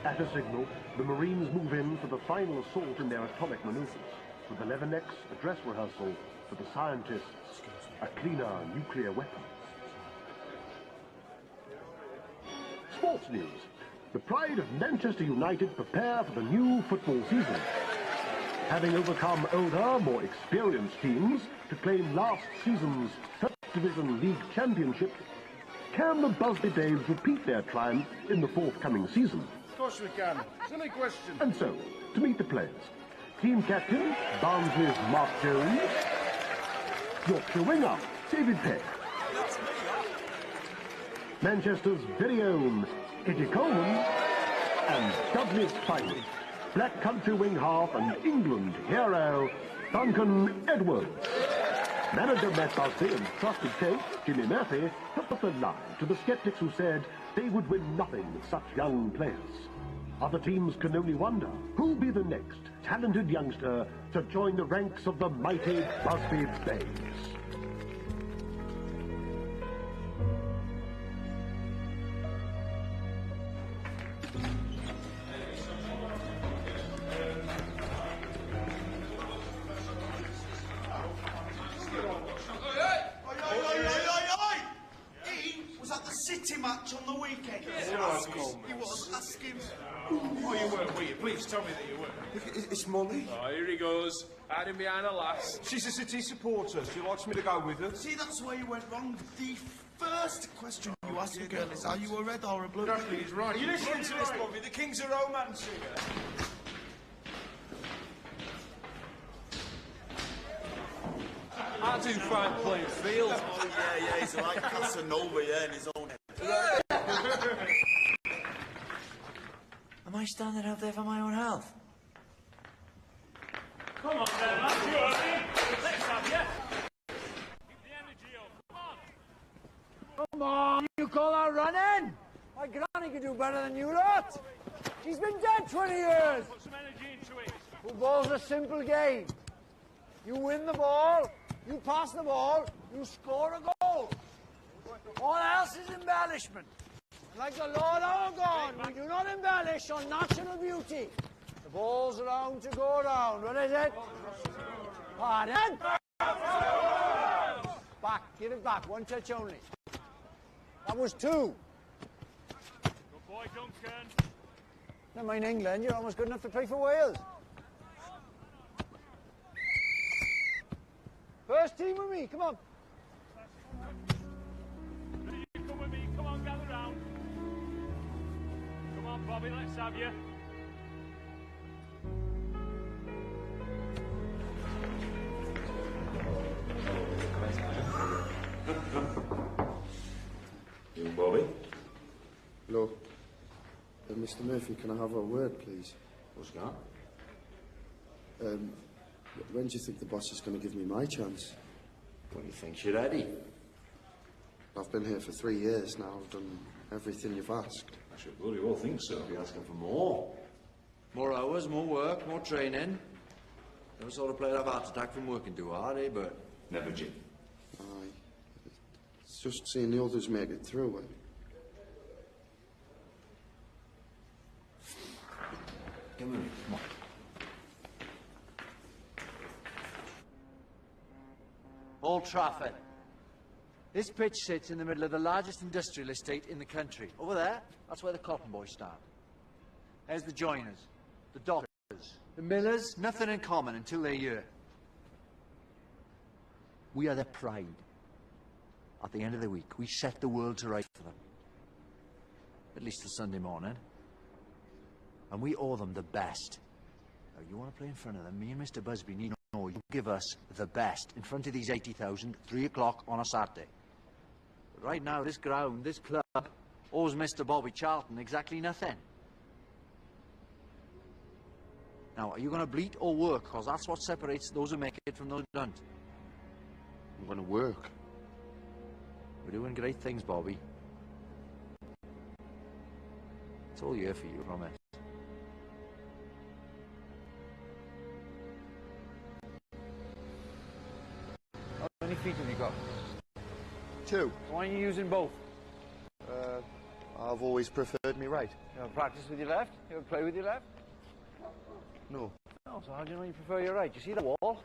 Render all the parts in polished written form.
At a signal, the Marines move in for the final assault in their atomic maneuvers. With the Leathernecks, a dress rehearsal. For the scientists, a cleaner nuclear weapon. Sports news. The pride of Manchester United prepare for the new football season. Having overcome older, more experienced teams to claim last season's First Division League Championship, can the Busby Babes repeat their triumph in the forthcoming season? Of course we can. Silly question. And so, to meet the players, team captain, Barnsley's Mark Jones, Yorkshire winger, David Peck, Manchester's very own Eddie Coleman, and Dudley's finest, Black Country wing half and England hero, Duncan Edwards. Manager Matt Busby and trusted coach Jimmy Murphy took up the line to the sceptics who said they would win nothing with such young players. Other teams can only wonder who'll be the next talented youngster to join the ranks of the mighty Busby Babes. Match on the weekend. He was asking. Oh, you weren't, were you? Please tell me that you weren't. It's Molly. Oh, here he goes, hiding behind a lass. She's a City supporter. She likes me to go with her. See, that's where you went wrong. The first question you ask a girl is, are you a red or a blue? Exactly, he's right. Are you listening to this, Bobby? The King's a romance singer. I do fine playing field. Oh, yeah, he's like Casanova, in his own head. Am I standing out there for my own health? Come on then, that's yours. Let's have you. Keep the energy up, come on. Come on, you call that running? My granny could do better than you lot. She's been dead 20 years. Put some energy into it. Football's a simple game. You win the ball, you pass the ball, you score a goal. All else is embellishment. Like the Lord our God, we do not embellish on natural beauty. The ball's around to go round. What is it? Pardon? Back, give it back. One touch only. That was two. Good boy, Duncan. Never mind England, you're almost good enough to play for Wales. First team with me, come on. You come with me, come on, gather round. Come on, Bobby, let's have you. You, Bobby? Look, Mr. Murphy, can I have a word, please? What's that? When do you think the boss is going to give me my chance? When you think you're ready. I've been here for 3 years now. I've done everything you've asked. I should bloody well think so. Be asking for more. More hours, more work, more training. Never sort of player have a heart attack from working too hard, eh, but... Never, Jim. Aye. It's just seeing the others make it through. Come with me, come on. Old Trafford. This pitch sits in the middle of the largest industrial estate in the country. Over there, that's where the cotton boys start. There's the joiners, the dockers, the millers, nothing in common until they're here. We are their pride. At the end of the week, we set the world to right for them. At least till Sunday morning. And we owe them the best. Now, you want to play in front of them, me and Mr. Busby need know you give us the best in front of these 80,000, 3 o'clock on a Saturday. But right now, this ground, this club, owes Mr. Bobby Charlton exactly nothing. Now, are you going to bleat or work? Because that's what separates those who make it from those who don't. I'm going to work. We're doing great things, Bobby. It's all year for you, I promise. How many feet have you got? 2. Why are you using both? I've always preferred me right. You ever practice with your left? You ever play with your left? No. No, so how do you know you prefer your right? You see the wall?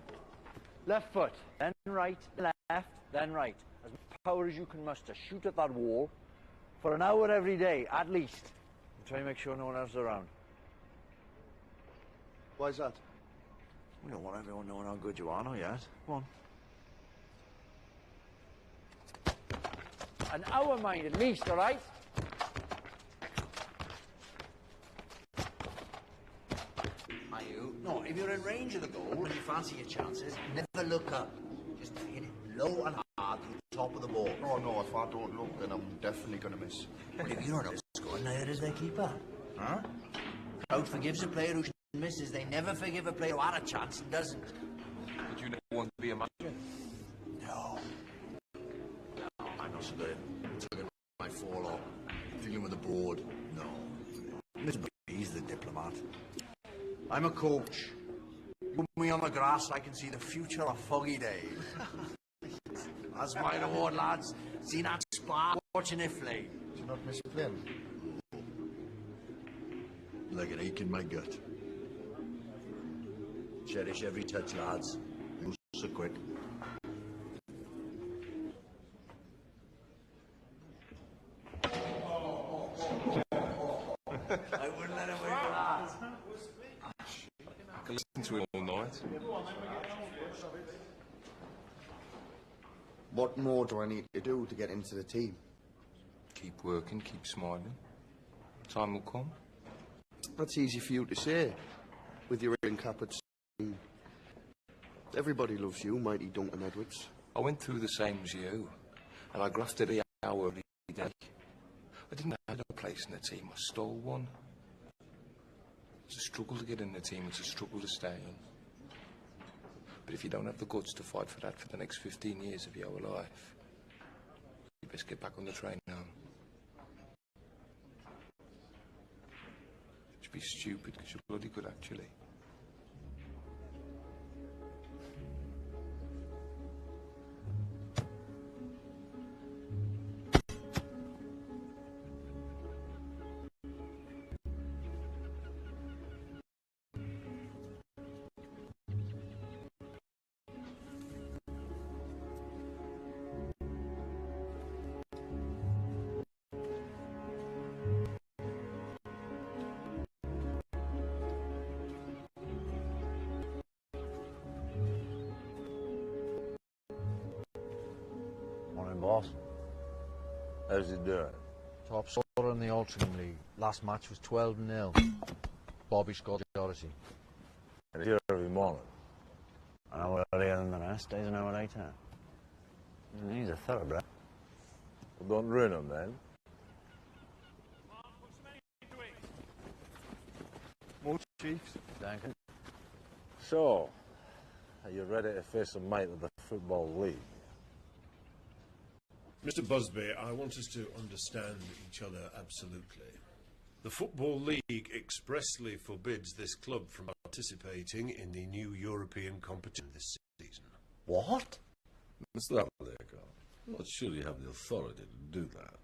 Left foot, then right, left, then right. As much power as you can muster. Shoot at that wall for an hour every day, at least. And try and make sure no one else is around. Why's that? We don't want everyone knowing how good you are, not yet. Come on. An hour, mind, at least, all right? Are you? No, if you're in range of the goal and you fancy your chances, never look up. Just hit it low and hard to the top of the ball. Oh, no, if I don't look, then I'm definitely going to miss. But if you don't know the score, neither does their keeper. Huh? Crowd forgives a player who misses. They never forgive a player who had a chance and doesn't. But you never want to be a manager. No. No, I'm not so good. Tugging my forelock, dealing with the board. No. Mr. He's the diplomat. I'm a coach. You put me on the grass, I can see the future of foggy days. That's my reward, lads. See that spark, watching it flame. Do you not miss playing? Like an ache in my gut. Cherish every touch, lads. You'll so quick. I wouldn't let him win for that. I can listen to it all night. What more do I need to do to get into the team? Keep working, keep smiling. Time will come. That's easy for you to say. With your ring cap at sea. Everybody loves you, mighty Duncan Edwards. I went through the same as you, and I grafted the hour every day. I didn't have a place in the team. I stole one. It's a struggle to get in the team. It's a struggle to stay in. But if you don't have the guts to fight for that for the next 15 years of your life, you best get back on the train now. Just be stupid, because you're bloody good, actually. Morning, boss. How's he doing? Top scorer in the Altrincham League. Last match was 12-0. Bobby scored the Odyssey. And here every morning. An hour earlier than the rest, stays an hour later. He's a thoroughbred. Well, don't ruin him then. More Chiefs. Duncan. So, are you ready to face a mate of the Football League? Mr. Busby, I want us to understand each other absolutely. The Football League expressly forbids this club from participating in the new European competition this season. What? Mr. Appleyard, I'm not sure you have the authority to do that.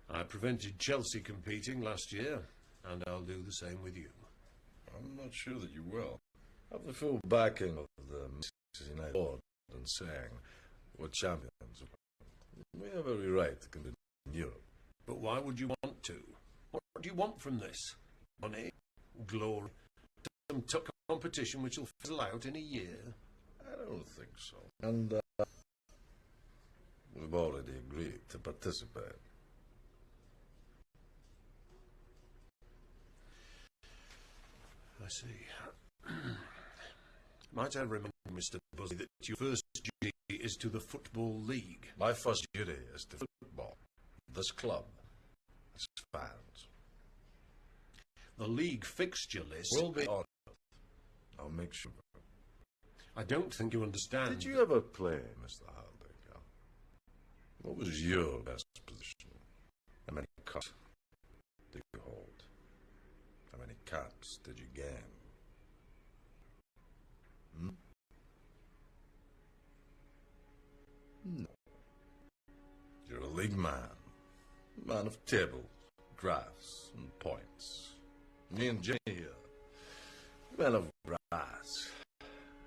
I prevented Chelsea competing last year, and I'll do the same with you. I'm not sure that you will. Have the full backing of the Manchester United board and saying we're champions. We have every right to compete in Europe. But why would you want to? What do you want from this? Money? Glory? Some tough competition which will fizzle out in a year? I don't think so. And we've already agreed to participate. I see. Might I remind you, Mr. Busby, that your first duty is to the Football League? My first duty is to football. This club. Its fans. The league fixture list Will be on it. I'll make sure. I don't think you understand. Did you ever play, Mr. Haldane? What was your best position? How many cups did you hold? How many caps did you gain? No. You're a league man. Man of tables. graphs and points. Me and Jimmy here, men of grass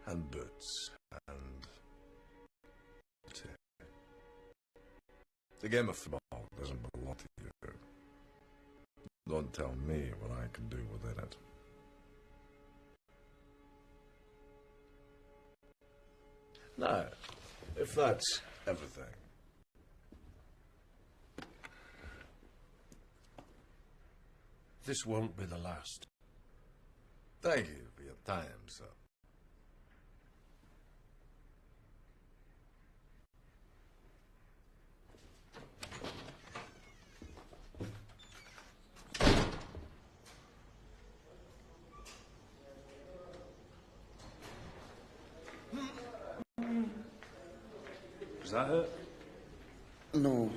and boots and... The game of football doesn't belong to you. Don't tell me what I can do within it. Now, if that's everything, This won't be the last. thank you for your time, sir. Does that hurt? No.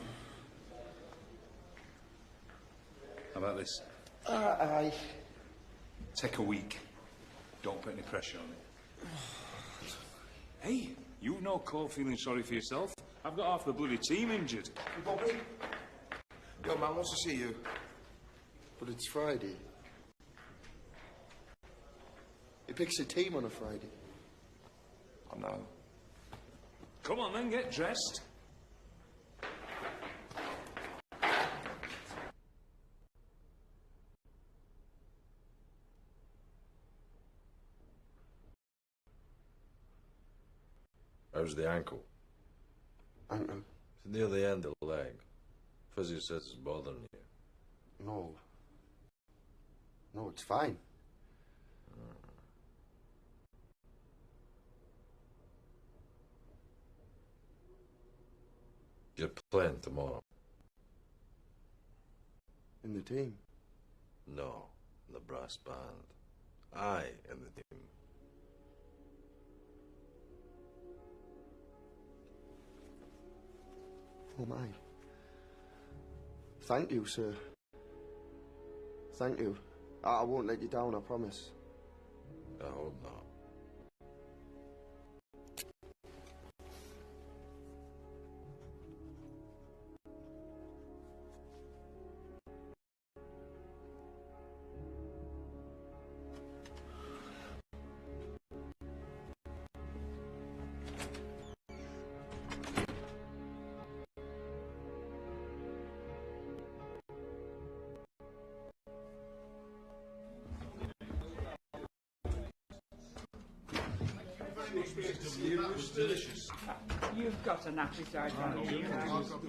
How about this? Aye. Take a week. Don't put any pressure on it. Hey, you've no call feeling sorry for yourself. I've got half the bloody team injured. Hey, Bobby. Your man wants to see you. But it's Friday. He picks a team on a Friday. I know. Come on then, get dressed. How's the ankle? Ankle? It's near the end of the leg. Physio says it's bothering you. No. No, it's fine. You're playing tomorrow. In the team? No, in the brass band. I in the team. Oh my. Thank you, sir. Thank you. I won't let you down, I promise. I hope not. Delicious. You've got an appetite, haven't you?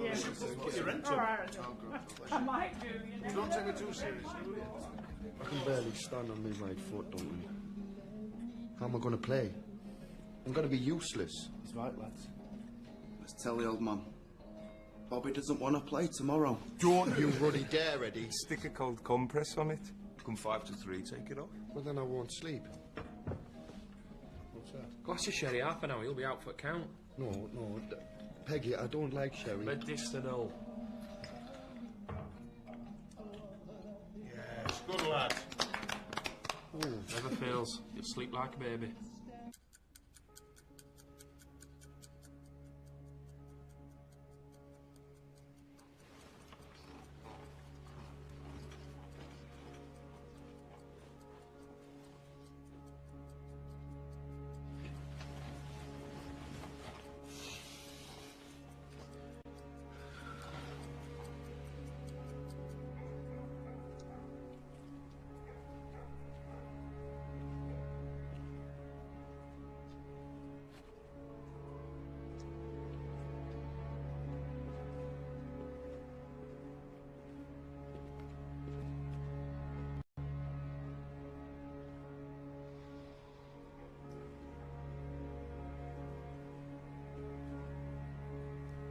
Yes. Put your rent All up. right. I might do, you know. Don't take it too seriously. I can barely stand on my right foot, don't I? How am I going to play? I'm going to be useless. He's right, lads. Let's tell the old man. Bobby doesn't want to play tomorrow. Don't you ruddy dare, Eddie. Stick a cold compress on it. Come 5 to 3, take it off. Well, then I won't sleep. Glass of sherry, half an hour, you'll be out for a count. No, Peggy, I don't like sherry. Medicinal. Yes, good lad. Never fails. You'll sleep like a baby.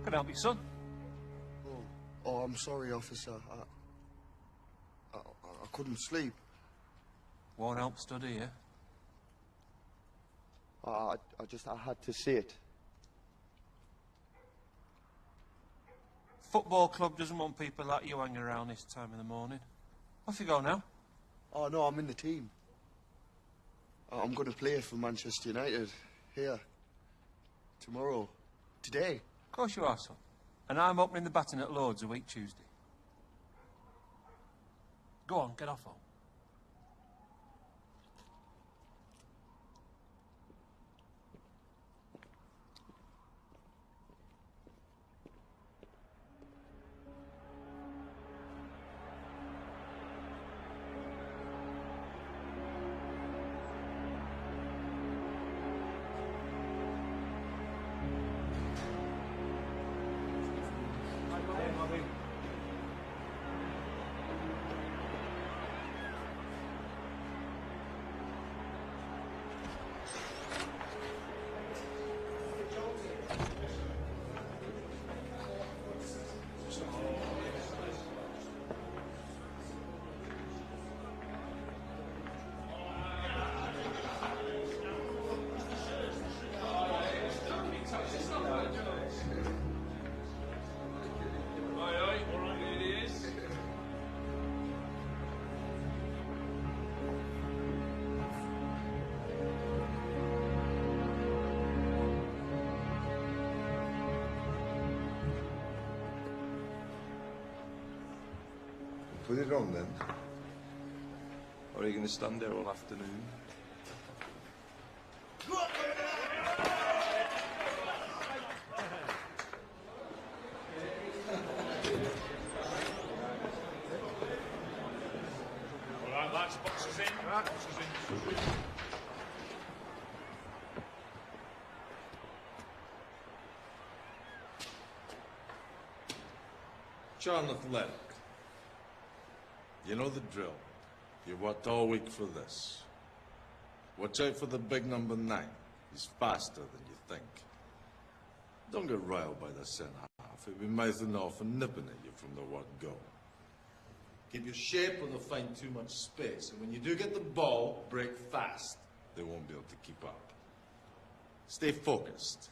Can I help you, son? Oh, I'm sorry, officer. I couldn't sleep. Won't help study, yeah? I had to see it. Football club doesn't want people like you hanging around this time in the morning. Off you go now. Oh, no, I'm in the team. I'm going to play for Manchester United. Here. Tomorrow. Today. Of course you are, son. And I'm opening the batting at Lords a week Tuesday. Go on, get off home. Put it on then. Or are you going to stand there all afternoon? All right, lads, boxes in. Right, boxes in. John Athletic. You know the drill. You worked all week for this. Watch out for the big number 9. He's faster than you think. Don't get riled by the centre half. He'll be mouthing off and nipping at you from the word go. Keep your shape or they'll find too much space. And when you do get the ball, break fast. They won't be able to keep up. Stay focused.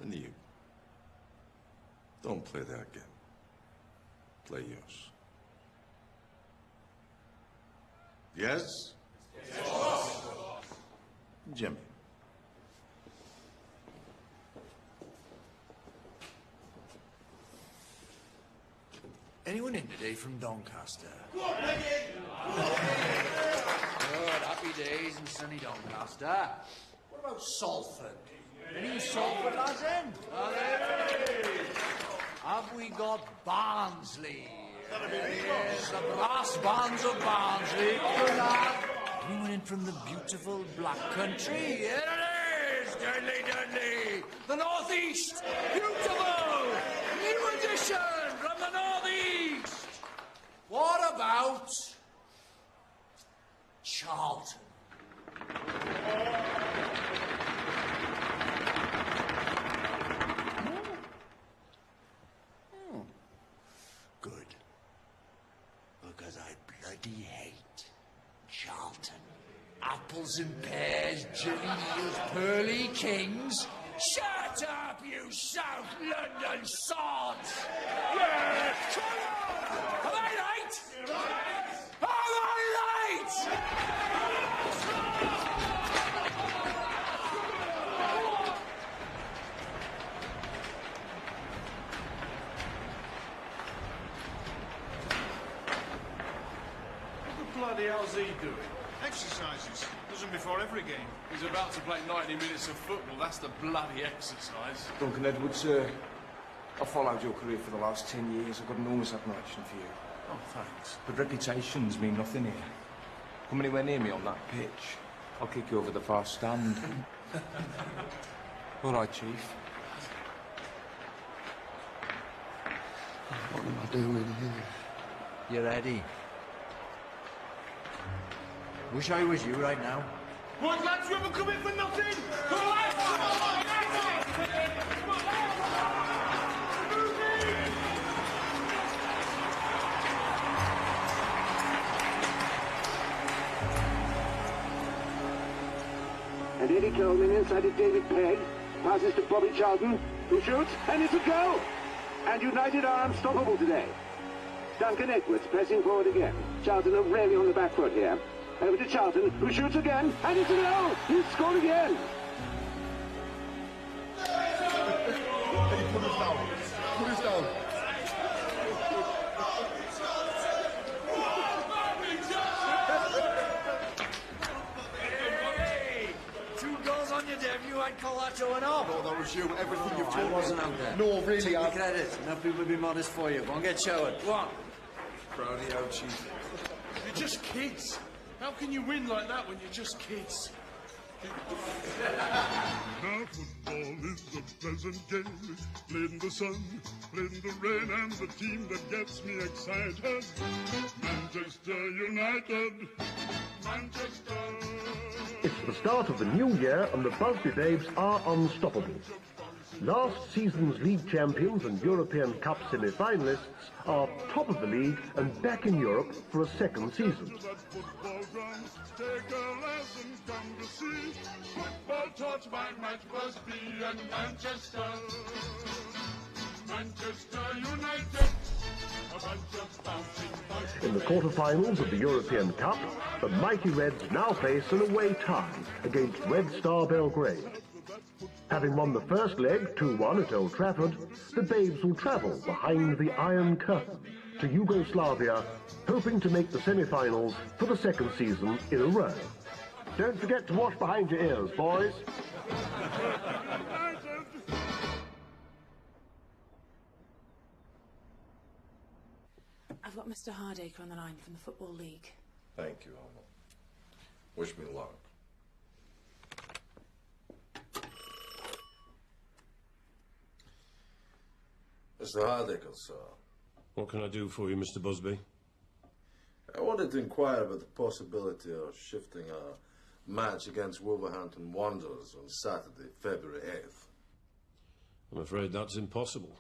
And you. Don't play their game. Play yours. Yes? Yes. Jimmy. Anyone in today from Doncaster? Go on, Peggy! Good, happy days in sunny Doncaster. What about Salford? Any Salford lads in? Have we got Barnsley? Yes, the brass bands of Barnsley. Good lad. Anyone in from the beautiful Black Country? Here it is, Dudley Dudley. The North East. Beautiful. New edition from the North East. What about Charlton? Good. Because I bloody hate Charlton. Apples and pears, jelly eels, pearly kings. Shut up, you South London sods! Yeah, come on! Am I right? Am I right? Bloody hell's he doing? Exercises. Does them before every game. He's about to play 90 minutes of football. That's the bloody exercise. Duncan Edwards, I've followed your career for the last 10 years. I've got enormous admiration for you. Oh, thanks. But reputations mean nothing here. Come anywhere near me on that pitch, I'll kick you over the far stand. All right, Chief. What am I doing here? You ready? Wish I was you right now. What, lads, you haven't come in for nothing? Come on, lads! Come on, And Eddie Coleman inside of David Pegg. Passes to Bobby Charlton, who shoots, and it's a goal! And United are unstoppable today. Duncan Edwards pressing forward again. Charlton are really on the back foot here. Over to Charlton, who shoots again, and it's a goal! He's scored again! Put us down. Put us down. call that showing off? No, that was you. Everything you've I told me. wasn't out there. No, really, Take the credit. Enough people will be modest for you. Go and get showered. Go on. Proud of you, Chief. You're just kids. How can you win like that when you're just kids? Now football is a pleasant game, played in the sun, played in the rain, and the team that gets me excited, Manchester United, Manchester. It's the start of the new year and the Busby Babes are unstoppable. Last season's league champions and European Cup semi-finalists are top of the league and back in Europe for a second season. Take a lesson, come to see football taught by Matt Busby and Manchester. Manchester United, a bunch of bouncing boys. In the quarter-finals of the European Cup, the mighty Reds now face an away tie against Red Star Belgrade. Having won the first leg 2-1 at Old Trafford, the Babes will travel behind the Iron Curtain to Yugoslavia, hoping to make the semi-finals for the second season in a row. Don't forget to wash behind your ears, boys. I've got Mr. Hardacre on the line from the Football League. Thank you, Alma. Wish me luck. Mr. Hardacre, sir. What can I do for you, Mr. Busby? I wanted to inquire about the possibility of shifting our match against Wolverhampton Wanderers on Saturday, February 8th. I'm afraid that's impossible.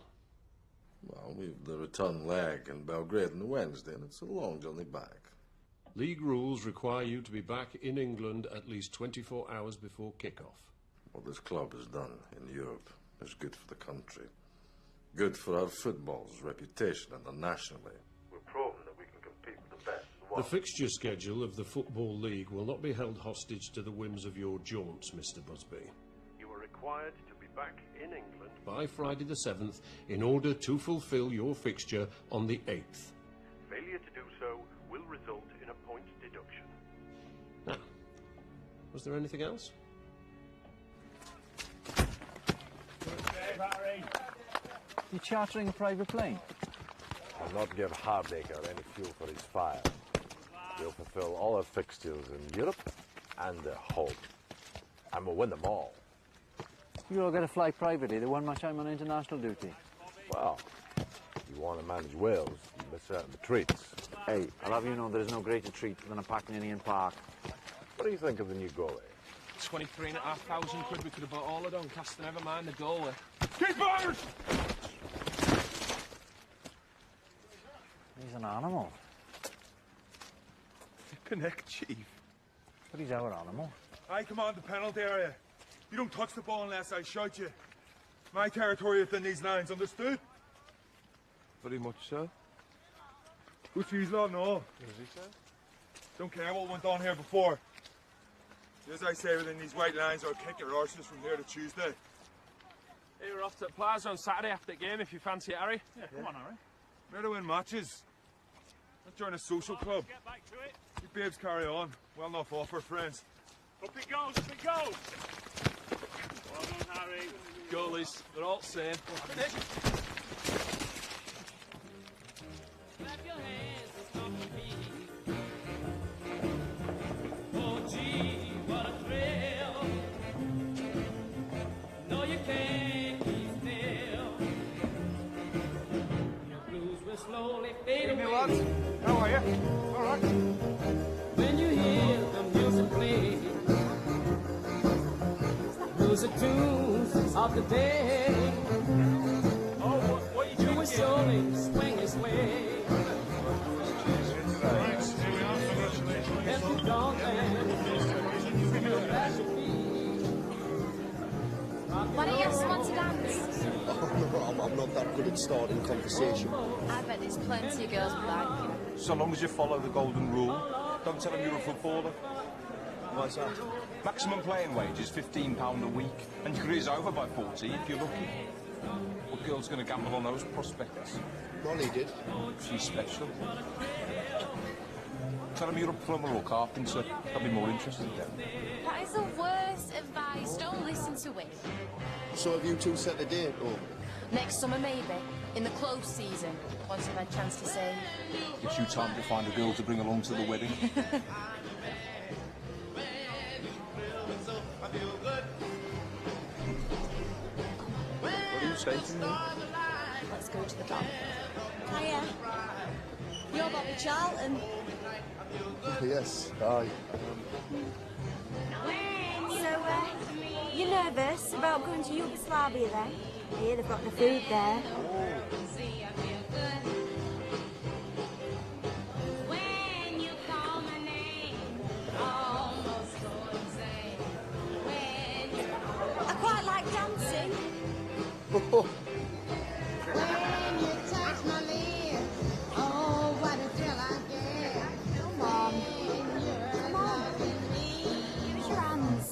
Well, we've the return leg in Belgrade on Wednesday, and it's a long journey back. League rules require you to be back in England at least 24 hours before kick-off. What this club has done in Europe is good for the country. Good for our football's reputation internationally. We've proven that we can compete with the best. The fixture schedule of the Football League will not be held hostage to the whims of your jaunts, Mr. Busby. You are required to be back in England By Friday the 7th, in order to fulfil your fixture on the 8th. Failure to do so will result in a point deduction. Now, was there anything else? You chartering a private plane? I'll not give Hardacre any fuel for his fire. We'll fulfill all our fixtures in Europe and at home. And we'll win them all. You all got to fly privately the one much I'm on international duty. Well, if you want to manage Wales, you miss out on the treats. Hey, I'll have you know there is no greater treat than a packing in Ian Park. What do you think of the new goalie? 23,500 quid we could have bought all of Doncaster, never mind the goalie. Keepers! He's an animal. Connect, Chief. But he's our animal. I command the penalty area. You don't touch the ball unless I shout you. My territory within these lines, understood? Very much so. Who's his law? No. Don't care what went on here before. As I say, within these white lines, I'll kick your arses from here to Tuesday. Hey, we're off to the Plaza on Saturday after the game if you fancy it, Harry. Yeah, come on, Harry. Where to win matches. Not join a social club. Get back to it. You babes carry on. Well enough offer, friends. Up it goes, up it goes. Well done, Harry. Goalies, they're all the same. Evening, lads. How are you? All right. When you hear the music play, music tunes of the day. Oh, what are you doing? You will surely swing his way. Every dog Why don't you ask someone to dance? I'm not that good at starting conversation. I bet there's plenty of girls like you. So long as you follow the golden rule, don't tell them you're a footballer. Why's that? Maximum playing wage is £15 a week, and your career's over by 40 if you're lucky. What girl's going to gamble on those prospects? Molly did. She's special. Tell them you're a plumber or carpenter. They'll be more interested in them. That is the worst advice. Don't listen to it. So have you two set the date, or? Next summer, maybe. In the close season. Once I've had a chance to save. Gives you time to find a girl to bring along to the wedding. What do you say to me? Let's go to the dock. Hiya. You're Bobby Charlton. Yes, aye. So, you're nervous about going to Yugoslavia then? I hear they've got the food there. I quite like dancing. When you touch my lips, oh, what a thrill I get. Come on. Come on. Use your hands.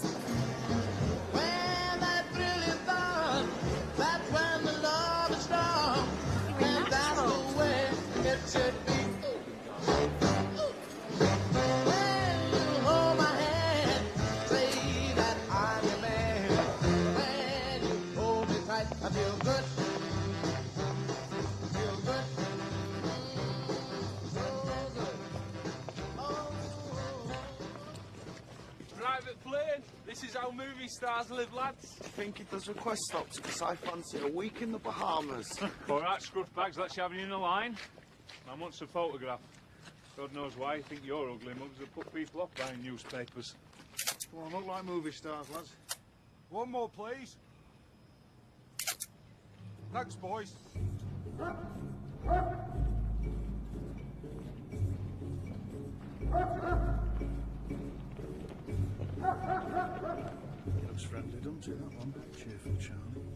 When that thrill is on, that's when the love is strong. And that's the way it should be. When you hold my hand, say that I'm your man. When you hold me tight, I feel good. Feel good. So good. Private plane. This is how movie stars live, lads. I think if there's request stops, because I fancy a week in the Bahamas. All right, scruff bags, let's have you in a line. I want a photograph. God knows why you think you're ugly mugs that put people off buying newspapers. Come on, look like movie stars, lads. One more, please. Thanks, boys. Looks friendly, doesn't it, that one? Cheerful, charming.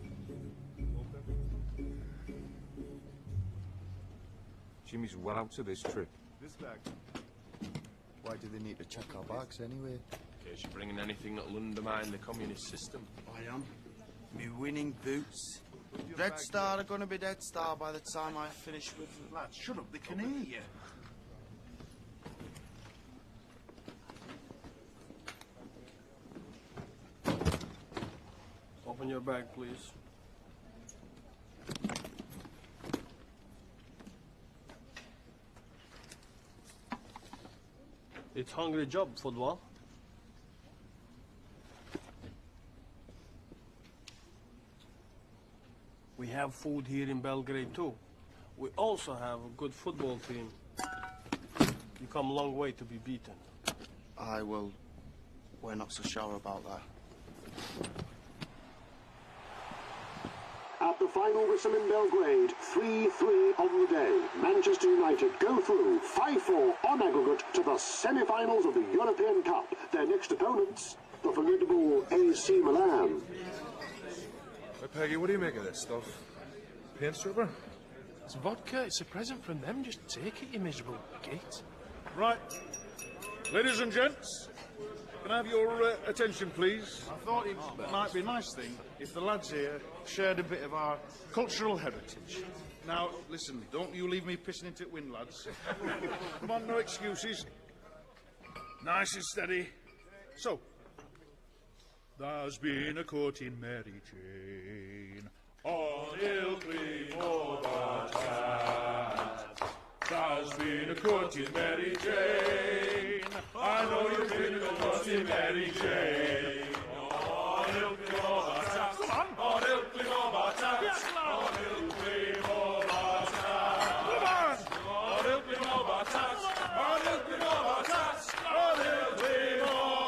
Jimmy's well out of this trip. This bag. Why do they need to check our bags anyway? In case you're bringing anything that'll undermine the communist system. I am. Me winning boots. Red Star are gonna be Dead Star by the time I finish with them. Lads, shut up, they can hear you. Open your bag, please. It's hungry job, football. We have food here in Belgrade too. We also have a good football team. You come a long way to be beaten. I will. We're not so sure about that. At the final whistle in Belgrade, 3-3 on the day. Manchester United go through 5-4 on aggregate to the semi-finals of the European Cup. Their next opponents, the formidable AC Milan. Hey, Peggy, what do you make of this stuff? Paint stripper? It's vodka. It's a present from them. Just take it, you miserable git. Right. Ladies and gents, can I have your attention, please? I thought it might be a nice thing if the lads here shared a bit of our cultural heritage. Now, listen, don't you leave me pissing into it wind, lads. Come on, no excuses. Nice and steady. So, there's been a court in Mary Jane on Ilkley Overcast. There's been a court in Mary Jane. I know you've been to a court in Mary Jane. On Ilkley Overcast. Come on. On Ilkley Overcast. Yes, lad. On Ilkley Overcast. Come on. On Ilkley Overcast. On Ilkley Overcast. On Ilkley Overcast.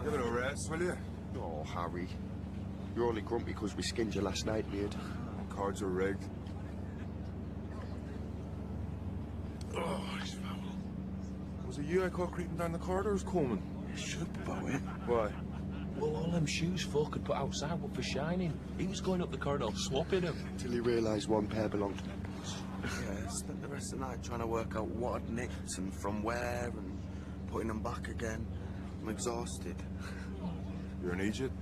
Give it a rest, will you? Oh, Harry. You're only grumpy because we skinned you last night, mate. Cards are rigged. Oh, he's foul. Was it you I caught creeping down the corridors, Coleman? You should, Bowie. Why? Well, all them shoes folk had put outside were for shining. He was going up the corridor swapping them. Till he realised one pair belonged to me. Yeah, I spent the rest of the night trying to work out what I'd nicked and from where and putting them back again. I'm exhausted. You're in Egypt?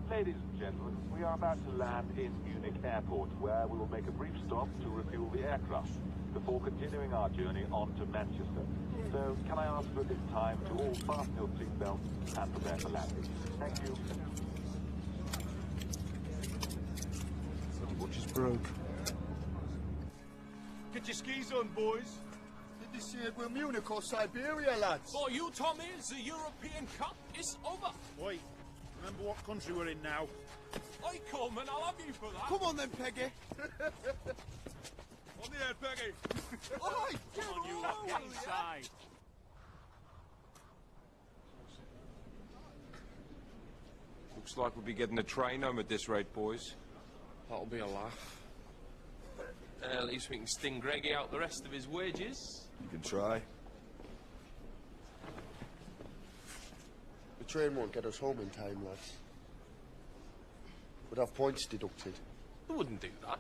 Ladies and gentlemen, we are about to land in Munich Airport, where we will make a brief stop to refuel the aircraft before continuing our journey on to Manchester. So, can I ask for at this time to all fasten your seatbelts and prepare for landing? Thank you. Bloody watch is broke. Get your skis on, boys. Did they say we're Munich or Siberia, lads? For you, Tommy, the European Cup is over. Wait, remember what country we're in now? I come and I'll have you for that. Come on then, Peggy. On the air, Peggy. Oh, Come on, you lot, get inside. Looks like we'll be getting a train home at this rate, boys. That'll be a laugh. At least we can sting Greggy out the rest of his wages. You can try. The train won't get us home in time, lads. We'd have points deducted. I wouldn't do that.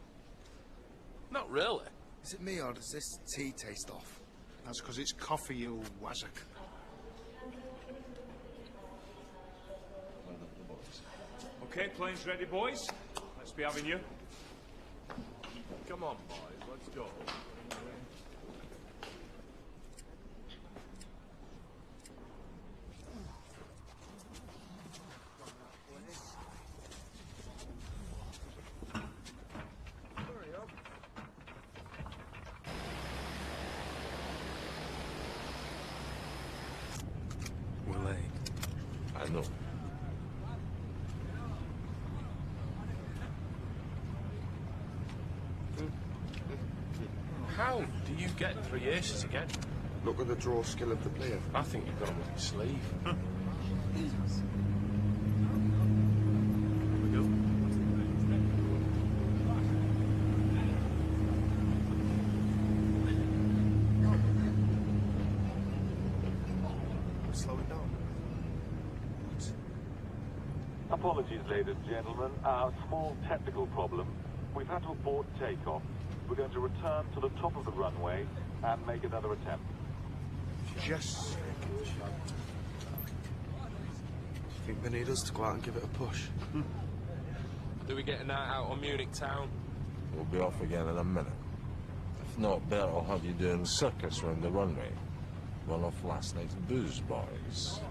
Not really. Is it me or does this tea taste off? That's because it's coffee, you wazzock. Okay, plane's ready, boys. Let's be having you. Come on, boys, let's go. We're late. I know. How do you get 3 aces again? Look at the draw skill of the player. I think you've got them up your sleeve. Slow it down. Apologies, ladies and gentlemen. A small technical problem. We've had to abort takeoff. We're going to return to the top of the runway and make another attempt. Just Think they need us to go out and give it a push. Do we get a night out on Munich town? We'll be off again in a minute. If not, better I'll have you doing circus around the runway. One off last night's booze, boys.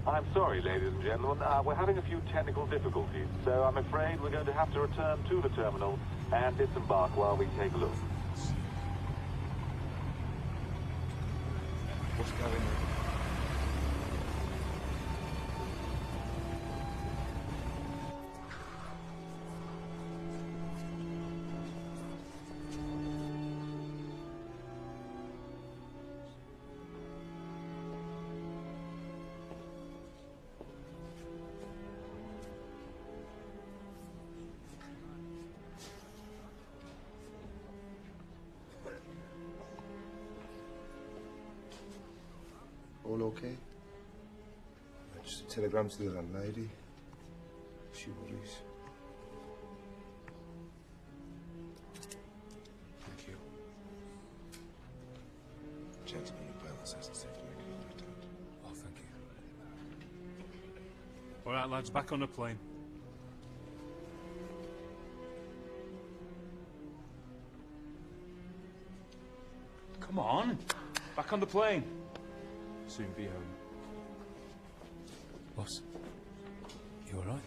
I'm sorry, ladies and gentlemen. We're having a few technical difficulties, so I'm afraid we're going to have to return to the terminal and disembark while we take a look. What's going on? All okay? Just a telegram to the landlady. She worries. Thank you. Gentlemen, your pilot says it's safe to make another attempt. Oh, thank you. All right, lads, back on the plane. Come on, back on the plane. Soon be home. Boss, you all right?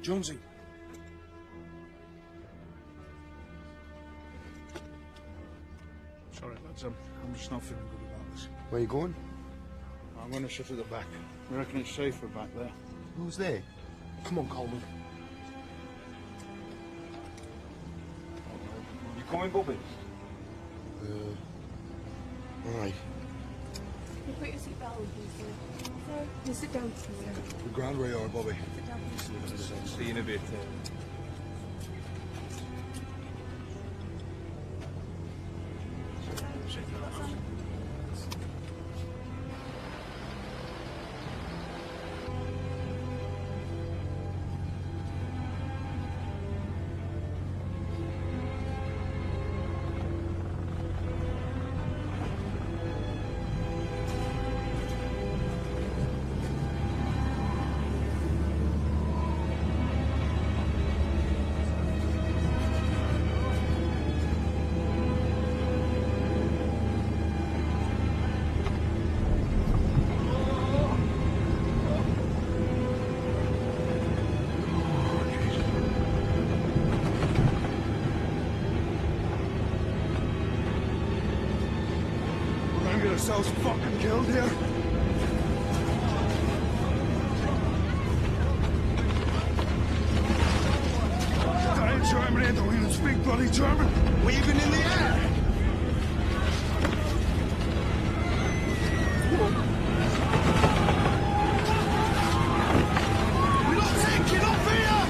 Jonesy. Sorry, lads, I'm just not feeling good about this. Where you going? I'm going to shift at the back. I reckon it's safer back there. Who's there? Come on, Coleman. You coming, Bobby? Aye. You put your seatbelt on, please, sir. Sir, you sit down, please. The grand where you are, Bobby. Sit down, please. See you in a bit. We're going to get ourselves fucking killed here. I ain't German, I don't even speak bloody German. Waving in the air. We don't take it up here!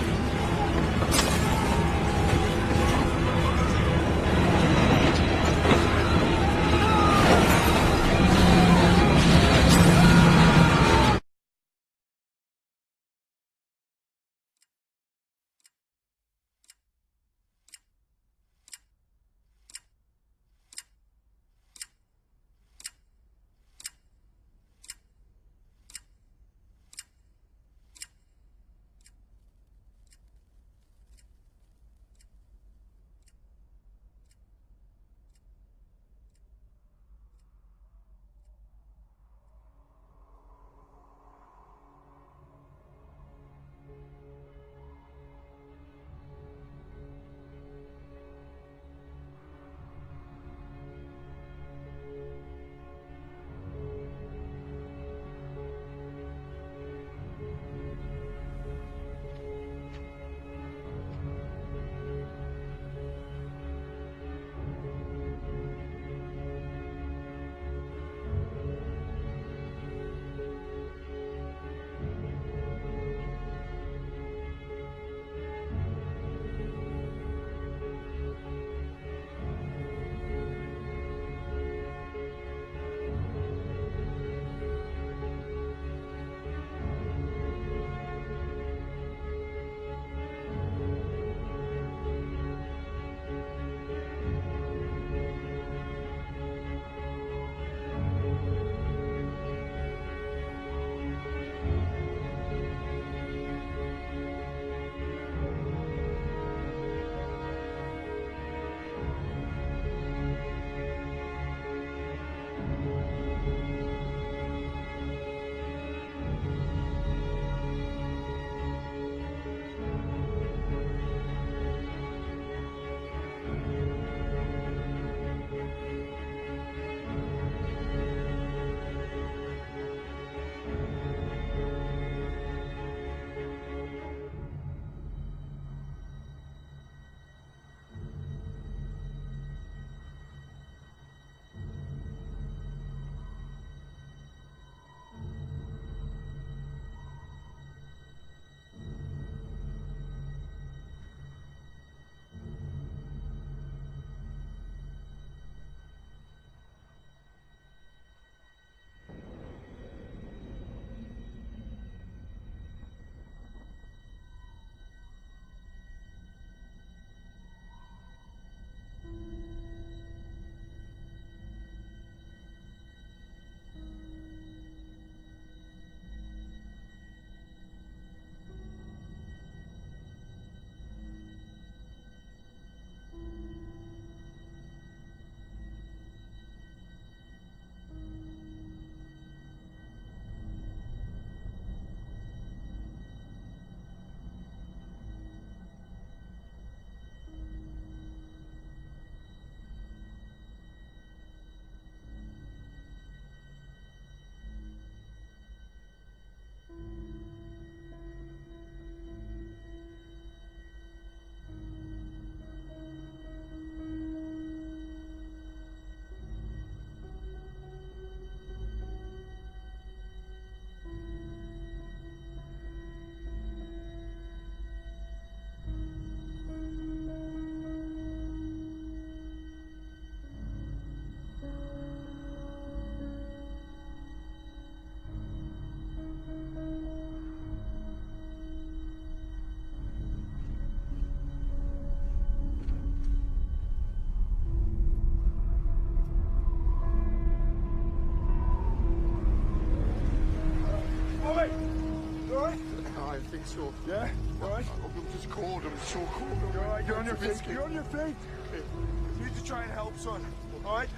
I think so. Yeah? All right? I'm just cold. I'm so cold. You're all right, you're on your feet. You're on your feet. You need to try and help, son. All right?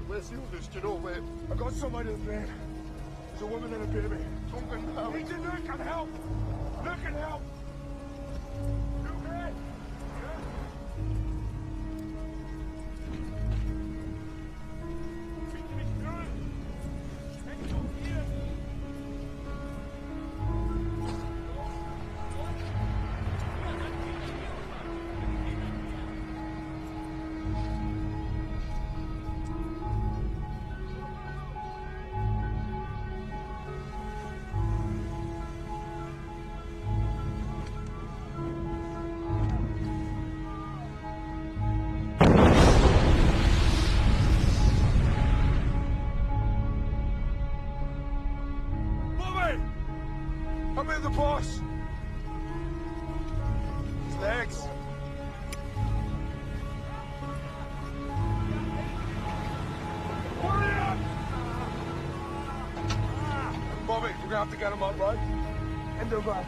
Where's the others? Do you know where? I got somebody to blame. There's a woman and a baby. Something now. You need to look and help. Look and help. You okay? Come here, the boss. His legs. Hurry up! Bobby, we're gonna have to get him up, right? And they're back.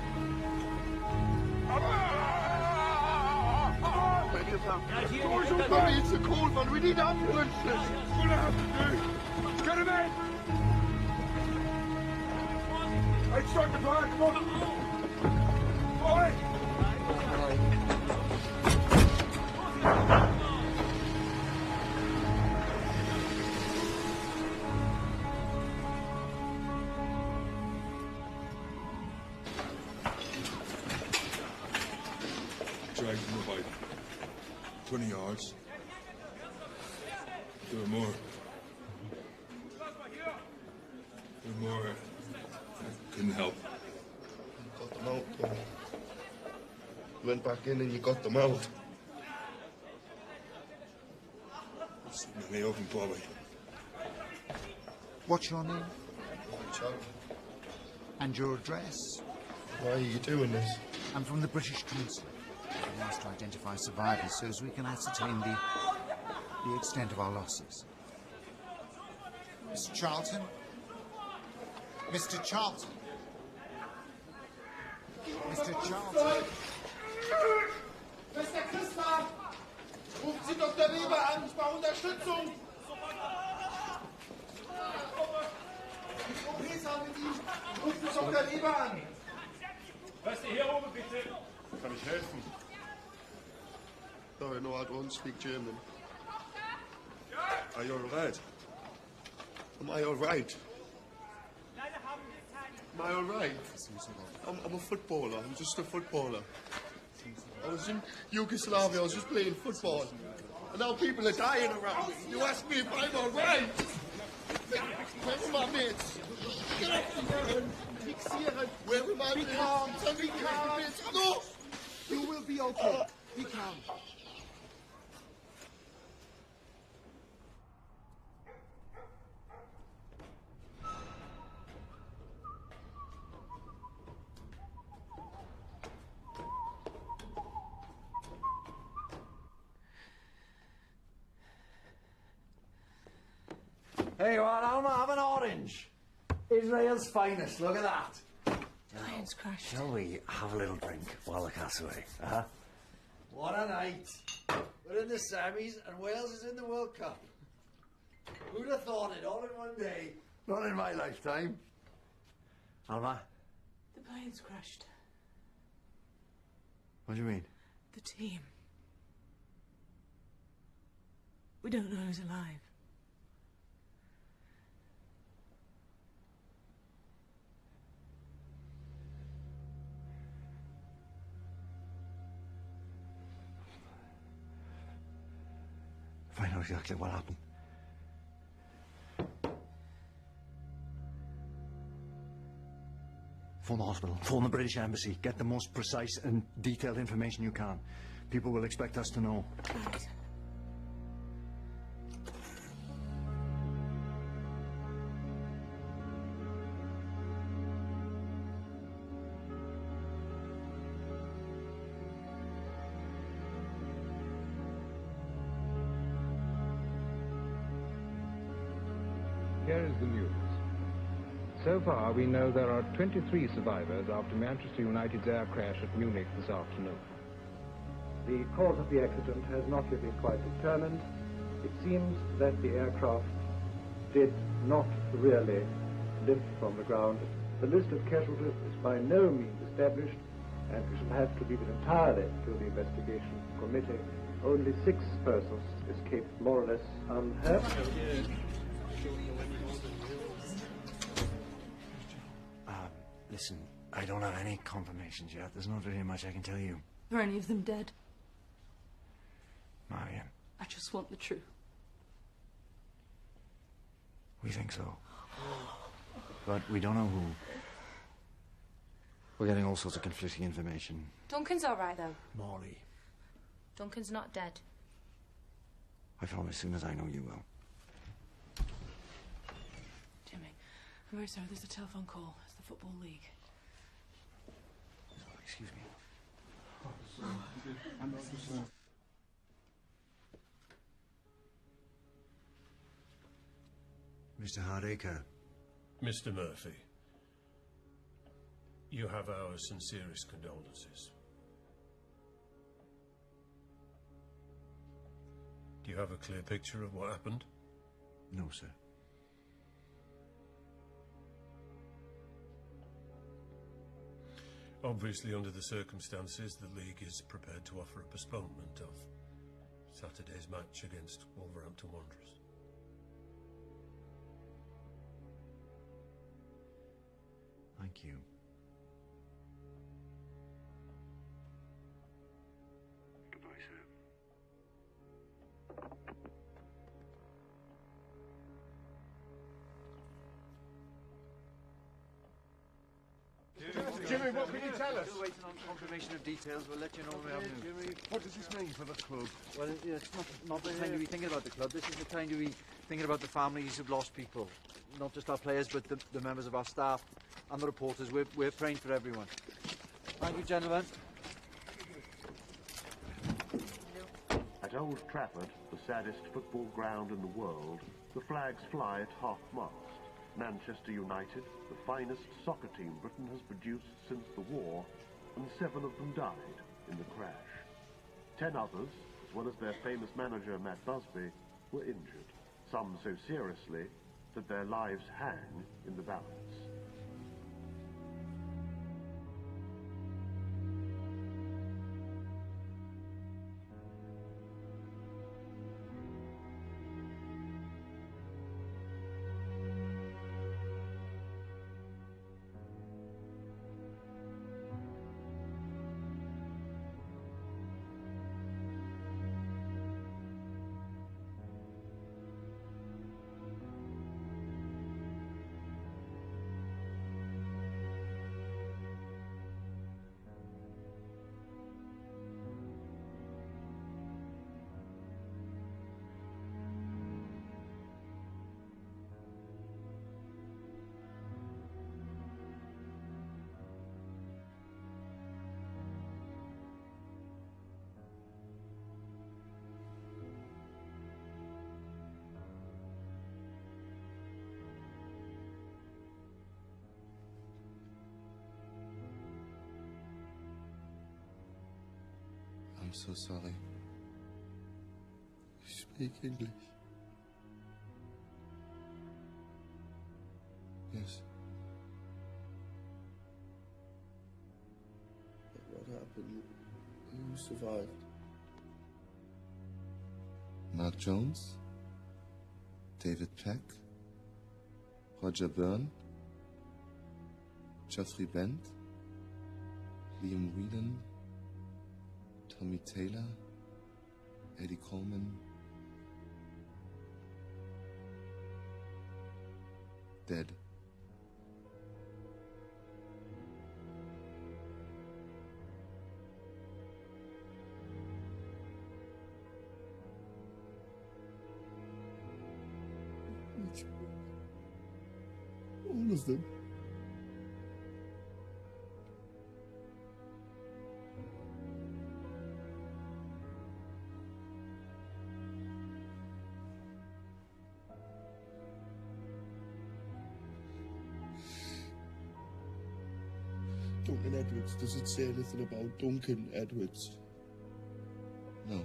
Doors open. Bobby, it's a cold one. We need ambulances. What's gonna have to do? Get him in! Hey, start the fire, come on! Bobby! Dragged him about 20 yards. There were more. There were more. I couldn't help. Got them out, Bobby. You went back in and you got them out. They opened Bobby. What's your name? Charlie. And your address? Why are you doing this? I'm from the British Consulate. We asked to identify survivors so as we can ascertain the extent of our losses. Mr. Charlton? Mr. Charlton? Mr. Charlton? Mr. Kisah! Rufen Sie Dr. Weber an, ich brauche Unterstützung! Die Professor mit ihm! Rufen Sie Dr. Weber an! Lass die hier oben, bitte! Kann ich helfen? Sorry, no, I don't speak German. Are you alright? Am I alright? Am I alright? I'm a footballer. I'm just a footballer. I was in Yugoslavia. I was just playing football. And now people are dying around me. You ask me if I'm alright? Where are my mates? Where are my mates? Tell me where are my mates? No! You will be okay. Be calm. Hey, what? Alma, have an orange. Israel's finest. Look at that. The line's crashed. Shall we have a little drink while the cat's away? Huh? What a night. We're in the semis and Wales is in the World Cup. Who'd have thought it all in one day? Not in my lifetime. Alma? The plane's crashed. What do you mean? The team. We don't know who's alive. Find out exactly what happened. Phone the hospital. Phone the British Embassy. Get the most precise and detailed information you can. People will expect us to know. Right. Here is the news. So far, we know there are 23 survivors after Manchester United's air crash at Munich this afternoon. The cause of the accident has not yet been quite determined. It seems that the aircraft did not really lift from the ground. The list of casualties is by no means established, and we shall have to leave it entirely to the investigation committee. Only 6 persons escaped more or less unhurt. Listen, I don't have any confirmations yet. There's not really much I can tell you. Are any of them dead? Marion, I just want the truth. we think so. But we don't know who. We're getting all sorts of conflicting information. Duncan's all right, though. Molly, Duncan's not dead. I promise as soon as I know you will. Jimmy, I'm very sorry. There's a telephone call. It's the Football League. Excuse me. Mr. Hardacre. Mr. Murphy, you have our sincerest condolences. Do you have a clear picture of what happened? No, sir. Obviously, under the circumstances, the league is prepared to offer a postponement of Saturday's match against Wolverhampton Wanderers. Thank you. Goodbye, sir. Jimmy, what can you tell us? Still waiting on confirmation of details. We'll let you know when we have news. Jimmy, what does this mean for the club? Well, it's not the time to be thinking about the club. This is the time to be thinking about the families who've lost people. Not just our players, but the members of our staff and the reporters. We're praying for everyone. Thank you, gentlemen. At Old Trafford, the saddest football ground in the world, the flags fly at half-mast. Manchester United, the finest soccer team Britain has produced since the war, and 7 of them died in the crash. 10 others, as well as their famous manager Matt Busby, were injured, some so seriously that their lives hang in the balance. I'm so sorry. You speak English? Yes. But what happened? Who survived? Mark Jones? David Peck? Roger Byrne? Geoffrey Bent? Liam Whedon? Tommy Taylor, Eddie Coleman, dead. All of them. Duncan Edwards. Does it say anything about Duncan Edwards? No.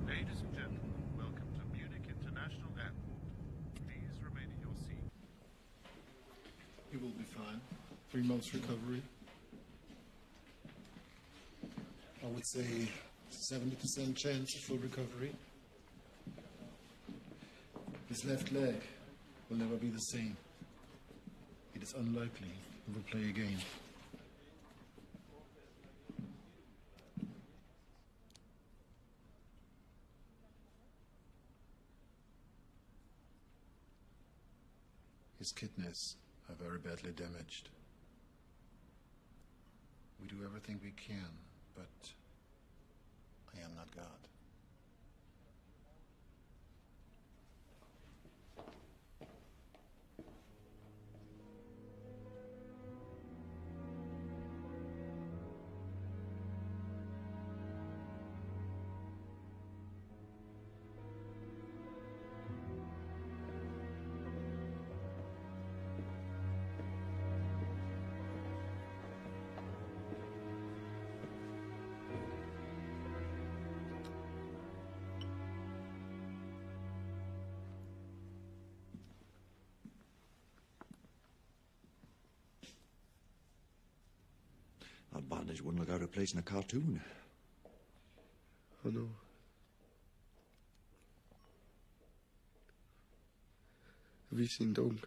Ladies and gentlemen, welcome to Munich International Airport. Please remain in your seat. He will be fine. 3 months recovery. I would say 70% chance of full recovery. His left leg will never be the same. It is unlikely he will play again. His kidneys are very badly damaged. We do everything we can, but I am not God. That bandage wouldn't look out of place in a cartoon. I know. Have you seen Doug?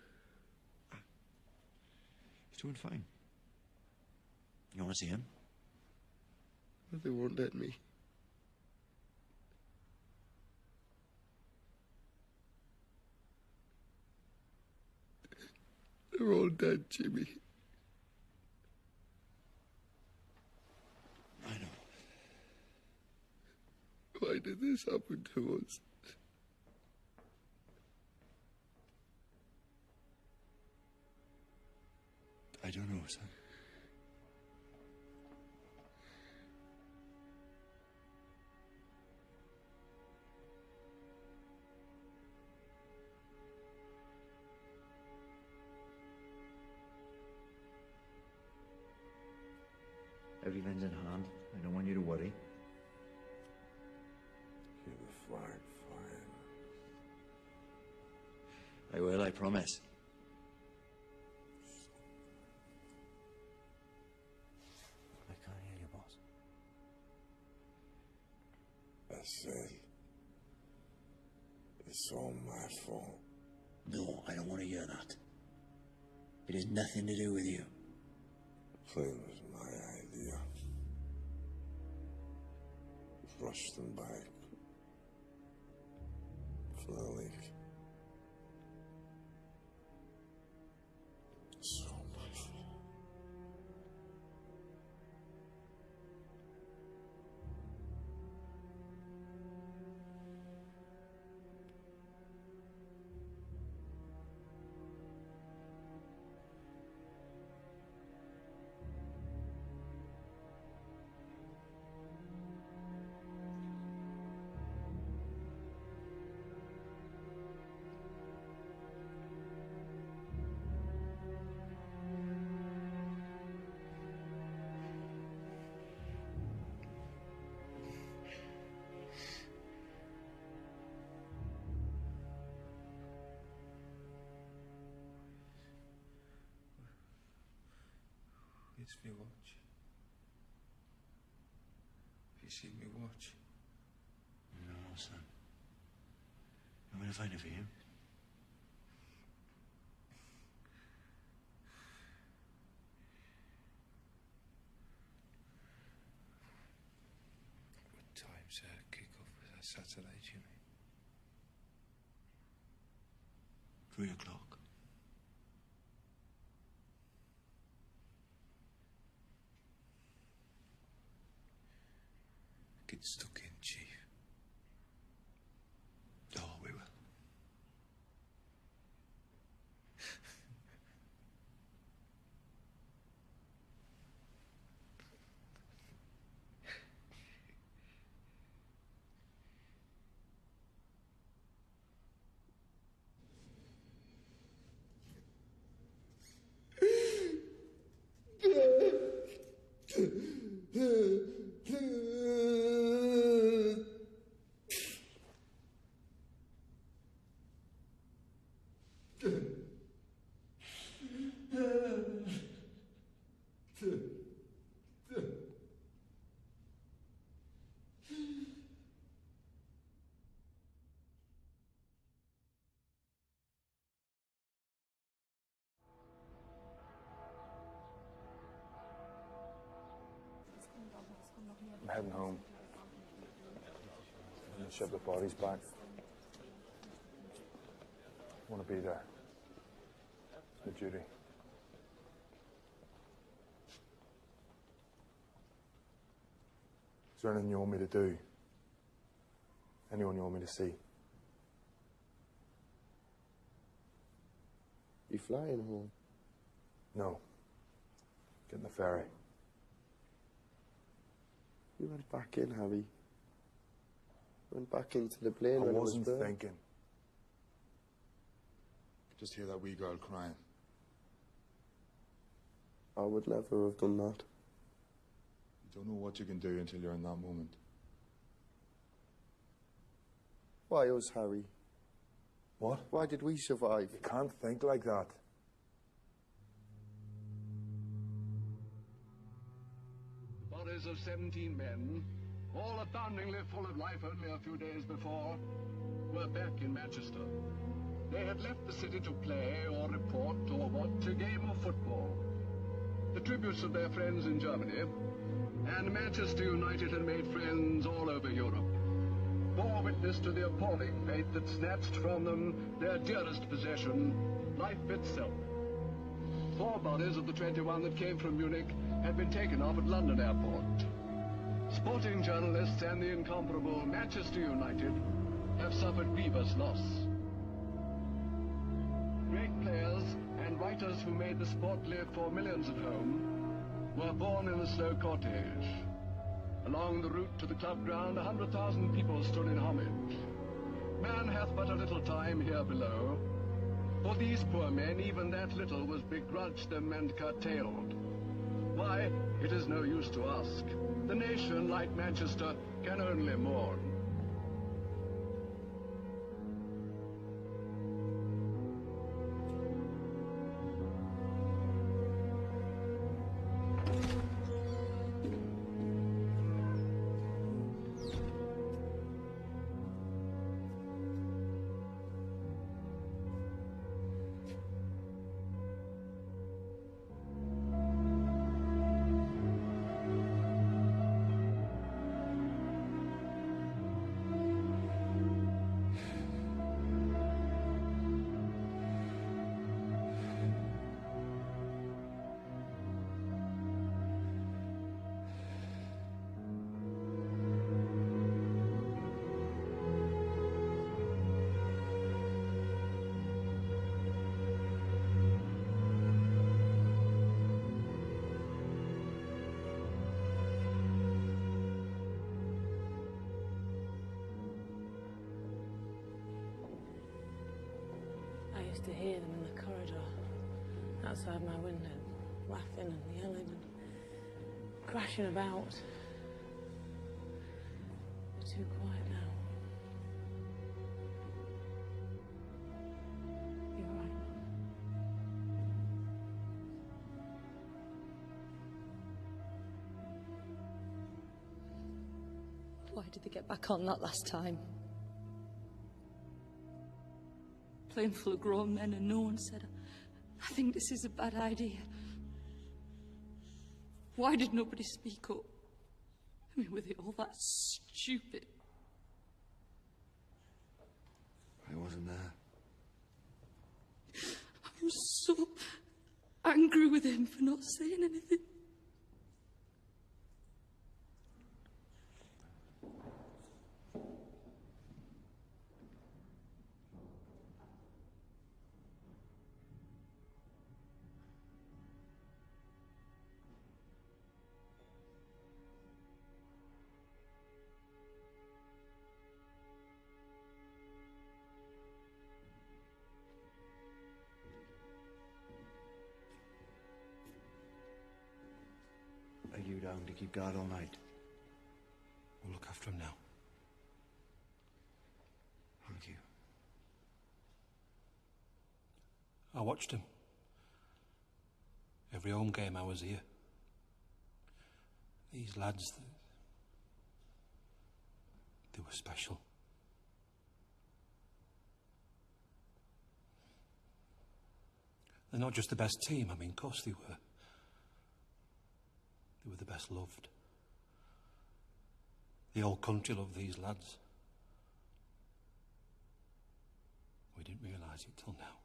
He's doing fine. You want to see him? But they won't let me. They're all dead, Jimmy. I know. Why did this happen to us? I don't know, son. Everything's in hand. I don't want you to worry. Keep the flag flying. I will, I promise. I can't hear you, boss. I said, it's all my fault. No, I don't want to hear that. It has nothing to do with you. The plane was my idea. Rushed them back for the leak. It's all my fault. It's me watch. Have you seen me watch? No, son. I'm going to find it for you. What time's kick-off for that Saturday, Jimmy? 3 o'clock. Get stuck in, Chief. Oh, we will. I'm heading home. I'm going to ship the bodies back. I want to be there. It's my duty. Is there anything you want me to do? Anyone you want me to see? You flying home? No. Getting the ferry. You went back in, Harry. Went back into the plane I when wasn't it was thinking. Just hear that wee girl crying. I would never have done that. You don't know what you can do until you're in that moment. Why us, Harry? What? Why did we survive? You can't think like that. The bodies of 17 men, all aboundingly full of life only a few days before, were back in Manchester. They had left the city to play or report or watch a game of football. The tributes of their friends in Germany, and Manchester United had made friends all over Europe, bore witness to the appalling fate that snatched from them their dearest possession, life itself. 4 bodies of the 21 that came from Munich had been taken off at London Airport. Sporting journalists and the incomparable Manchester United have suffered grievous loss. Great players and writers who made the sport live for millions at home were borne in a slow cortege. Along the route to the club ground, 100,000 people stood in homage. Man hath but a little time here below. For these poor men, even that little was begrudged them and curtailed. Why, it is no use to ask. The nation, like Manchester, can only mourn. I used to hear them in the corridor, outside my window, laughing and yelling and crashing about. They're too quiet now. You're right. Why did they get back on that last time? Plane full of grown men and no one said, I think this is a bad idea. Why did nobody speak up? I mean, were they all that stupid? I wasn't there. I was so angry with him for not saying anything. Are you down to keep guard all night? We'll look after him now. Thank you. I watched him. Every home game I was here. These lads, they were special. They're not just the best team, I mean, of course they were. They were the best loved. The whole country loved these lads. We didn't realise it till now.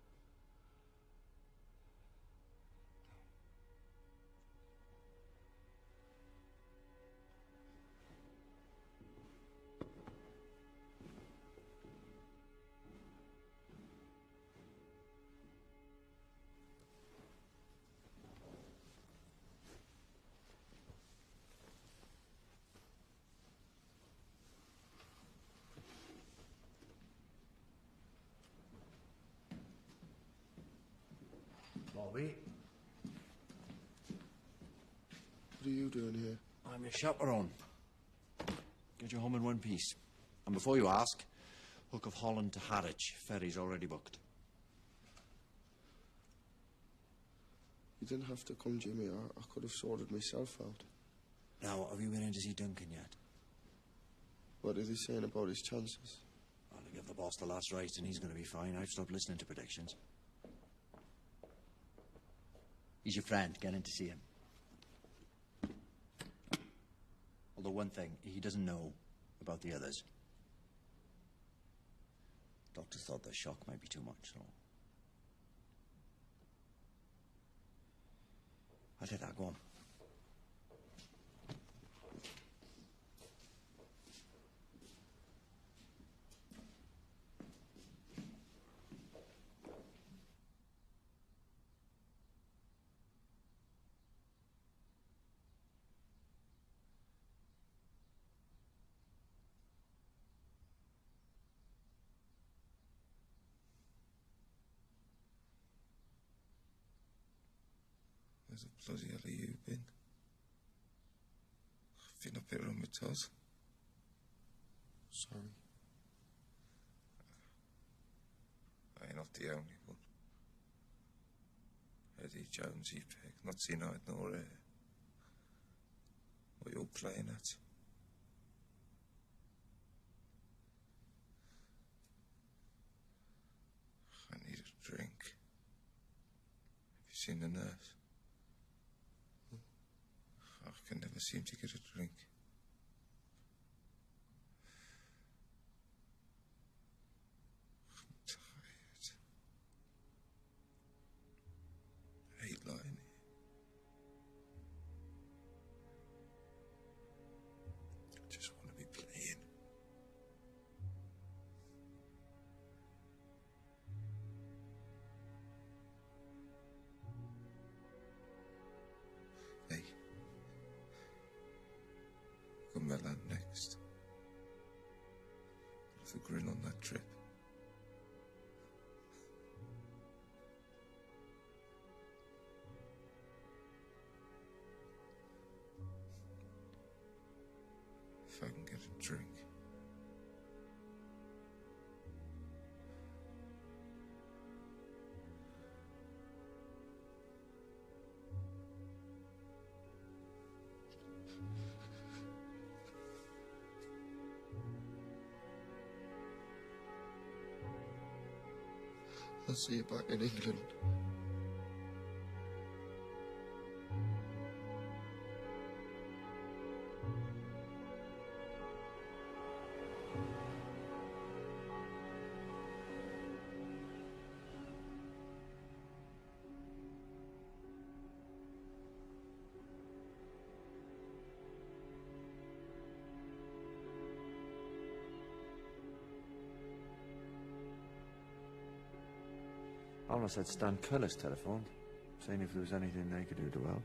Bobby? What are you doing here? I'm your chaperone. Get you home in one piece. And before you ask, Hook of Holland to Harwich. Ferry's already booked. You didn't have to come, Jimmy. I could have sorted myself out. Now, have you been in to see Duncan yet? What are they saying about his chances? Well, they give the boss the last right and he's going to be fine. I've stopped listening to predictions. He's your friend. Get in to see him. Although one thing, he doesn't know about the others. Doctor thought the shock might be too much, so... I'll take that. Go on. Where the bloody hell have you been? I've been up here on my toes. Sorry. I'm not the only one. Eddie, Jonesy, Peg, not seen eye nor hair. What you're playing at? I need a drink. Have you seen the nurse? I can never seem to get a drink. I'm tired. I hate lying here. I just want to be playing. Hey. Come my land next. With a grin on that trip. If I can get a drink. I'll see you back in England. Almost had Stan Cullis telephoned, saying if there was anything they could do to help.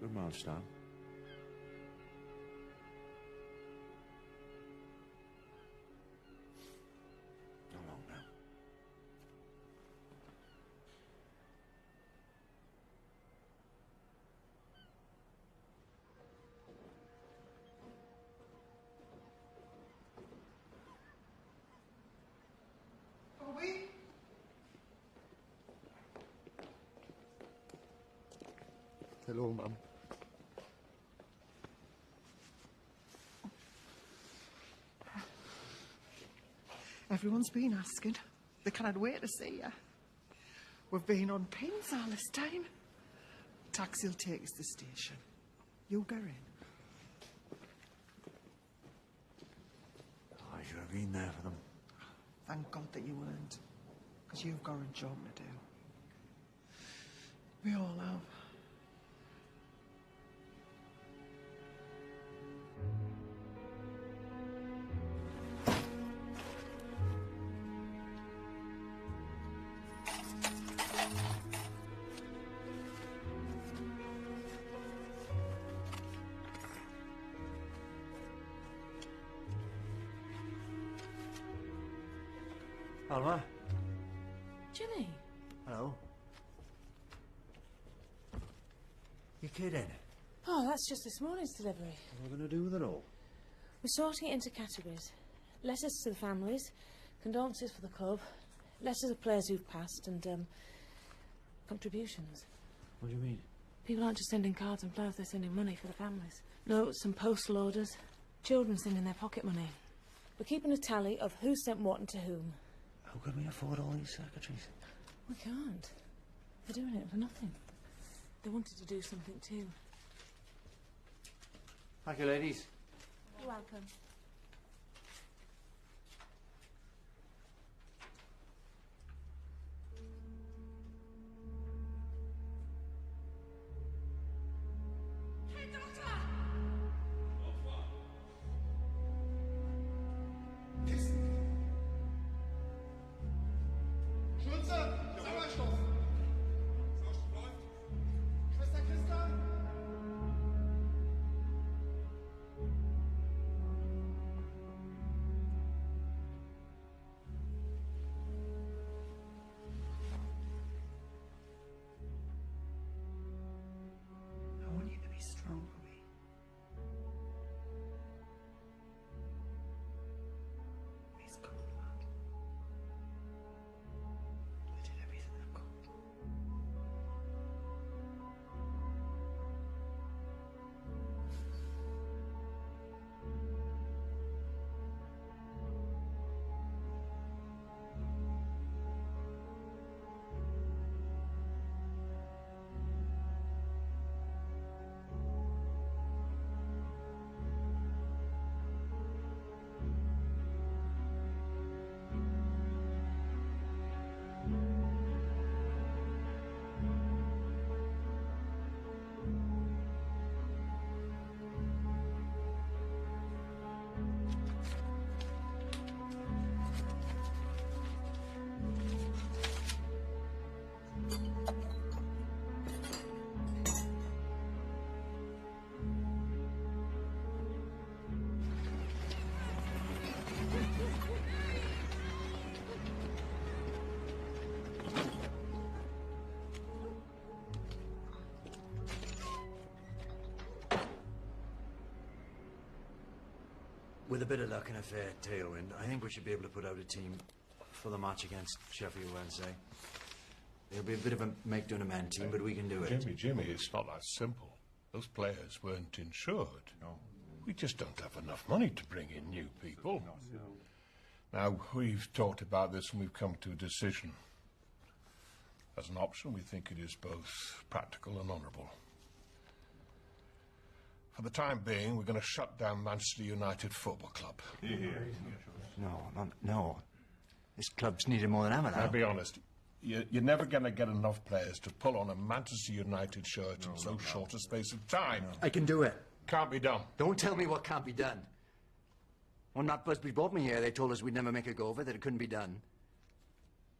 Good man, Stan. How long now? Hello, Mum. Everyone's been asking. They cannot wait to see you. We've been on pins all this time. Taxi'll take us to the station. You go in. I should have been there for them. Thank God that you weren't, because you've got a job to do. We all have. Alma? Jimmy. Hello? You kidding? Oh, that's just this morning's delivery. What are we going to do with it all? We're sorting it into categories. Letters to the families, condolences for the club, letters of players who've passed, and, contributions. What do you mean? People aren't just sending cards and flowers, they're sending money for the families. Notes and postal orders. Children sending their pocket money. We're keeping a tally of who sent what and to whom. How can we afford all these secretaries? We can't. They're doing it for nothing. They wanted to do something too. Thank you, ladies. You're welcome. I want you to be strong for me. He's gone, lad. I did everything I could. With a bit of luck and a fair tailwind, I think we should be able to put out a team for the match against Sheffield Wednesday. It'll be a bit of a make-do-and-amend team, but we can do it. Jimmy, it's not that simple. Those players weren't insured. No. We just don't have enough money to bring in new people. No. Now, we've talked about this and we've come to a decision. As an option, we think it is both practical and honourable. For the time being, we're going to shut down Manchester United Football Club. No. This club's needed more than ever now. Now, be honest. You're never going to get enough players to pull on a Manchester United shirt in so short a space of time. I can do it. Can't be done. Don't tell me what can't be done. When Matt Busby brought me here, they told us we'd never make a go of it, that it couldn't be done.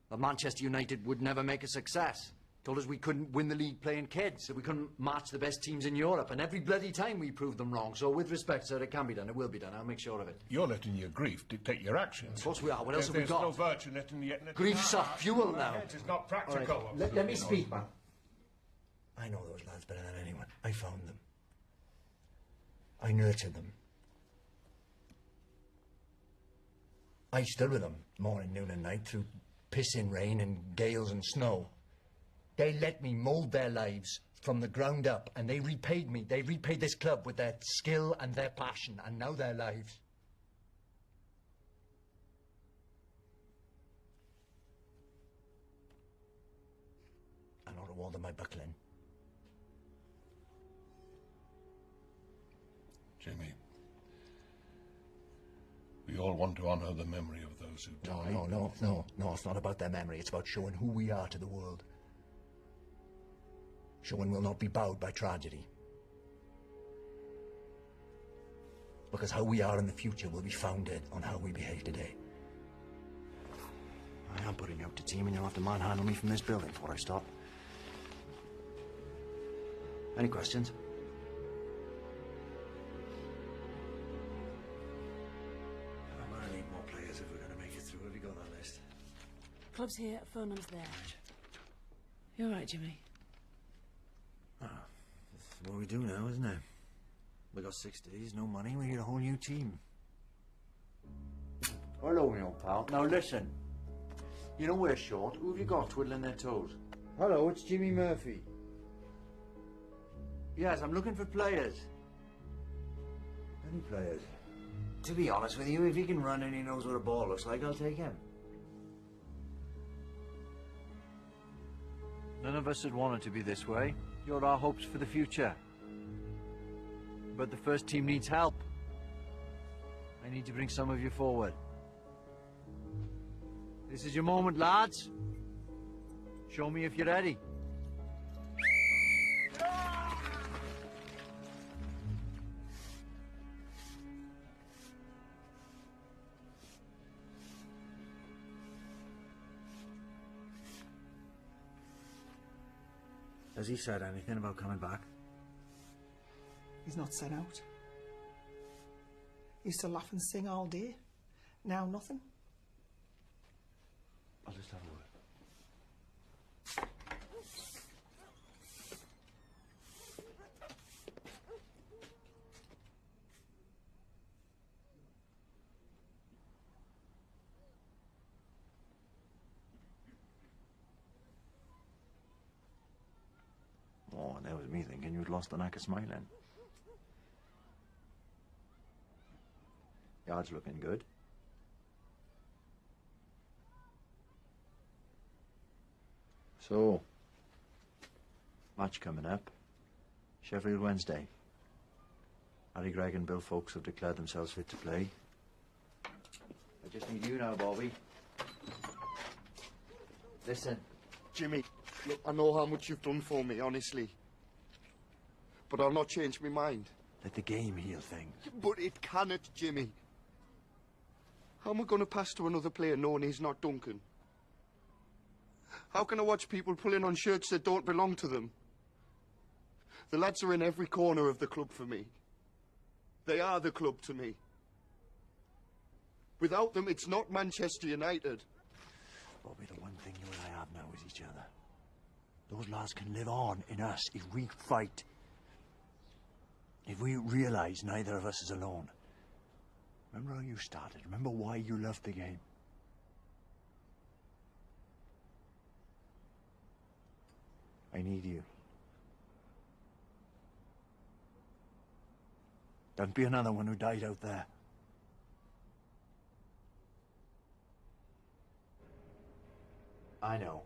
That Manchester United would never make a success. Told us we couldn't win the league playing kids, that we couldn't match the best teams in Europe, and every bloody time we proved them wrong. So with respect, sir, it can be done. It will be done. I'll make sure of it. You're letting your grief dictate your actions. Of course we are. What else have we got? There's no virtue in it in the end. Grief's a fuel now. It is not practical. Right. Let me speak, man. I know those lads better than anyone. I found them. I nurtured them. I stood with them morning, noon and night through pissing rain and gales and snow. They let me mould their lives from the ground up, and they repaid me. They repaid this club with their skill and their passion, and now their lives. I not reward them by buckling. Jimmy, we all want to honour the memory of those who died. No, it's not about their memory. It's about showing who we are to the world. Showing we'll not be bowed by tragedy. Because how we are in the future will be founded on how we behave today. I am putting out the team, and you'll have to manhandle me from this building before I stop. Any questions? I'm gonna need more players if we're gonna make it through. Have you got that list? Club's here, phone number's there. You all right, Jimmy? That's what we do now, isn't it? We got 6 days, no money, we need a whole new team. Hello, my old pal. Now listen. You know we're short. Who have you got twiddling their toes? Hello, it's Jimmy Murphy. Yes, I'm looking for players. Any players? To be honest with you, if he can run and he knows what a ball looks like, I'll take him. None of us had wanted to be this way. You're our hopes for the future. But the first team needs help. I need to bring some of you forward. This is your moment, lads. Show me if you're ready. Has he said anything about coming back? He's not set out. He used to laugh and sing all day. Now nothing. I'll just have a word. Oh, that was me thinking you'd lost the knack of smiling. Yard's looking good. So, match coming up. Sheffield Wednesday. Harry Gregg and Bill Folks have declared themselves fit to play. I just need you now, Bobby. Listen. Jimmy, look, I know how much you've done for me, honestly. But I'll not change my mind. Let the game heal things. But it cannot, Jimmy. How am I going to pass to another player knowing he's not Duncan? How can I watch people pulling on shirts that don't belong to them? The lads are in every corner of the club for me. They are the club to me. Without them, it's not Manchester United. Bobby, the one thing you and I have now is each other. Those lads can live on in us if we fight. If we realise neither of us is alone. Remember how you started? Remember why you loved the game? I need you. Don't be another one who died out there. I know.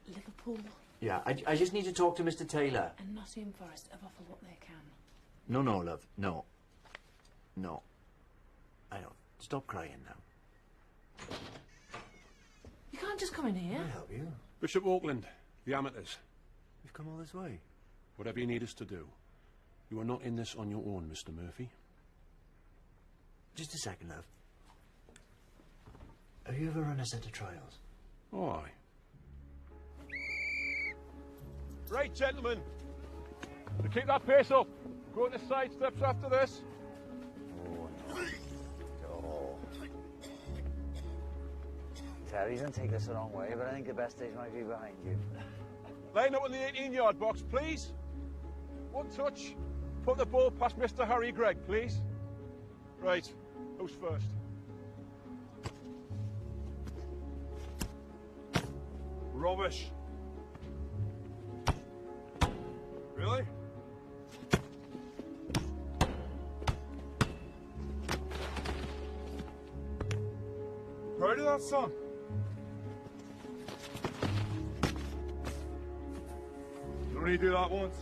Liverpool Yeah, I just need to talk to Mr. Taylor. and Nottingham Forest have offered what they can. No, love. No. I don't. Stop crying now. You can't just come in here. I'll help you. Bishop Auckland, the amateurs. We've come all this way. Whatever you need us to do. You are not in this on your own, Mr. Murphy. Just a second, love. Have you ever run a set of trials? Oh, aye. Right, gentlemen. To keep that pace up. Go to side steps after this. Oh. Terry, don't take this the wrong way, but I think the best days might be behind you. Line up in the 18-yard box, please. One touch. Put the ball past Mr. Harry Gregg, please. Right. Who's first? Rubbish. Really? Heard of that song? You only do that once.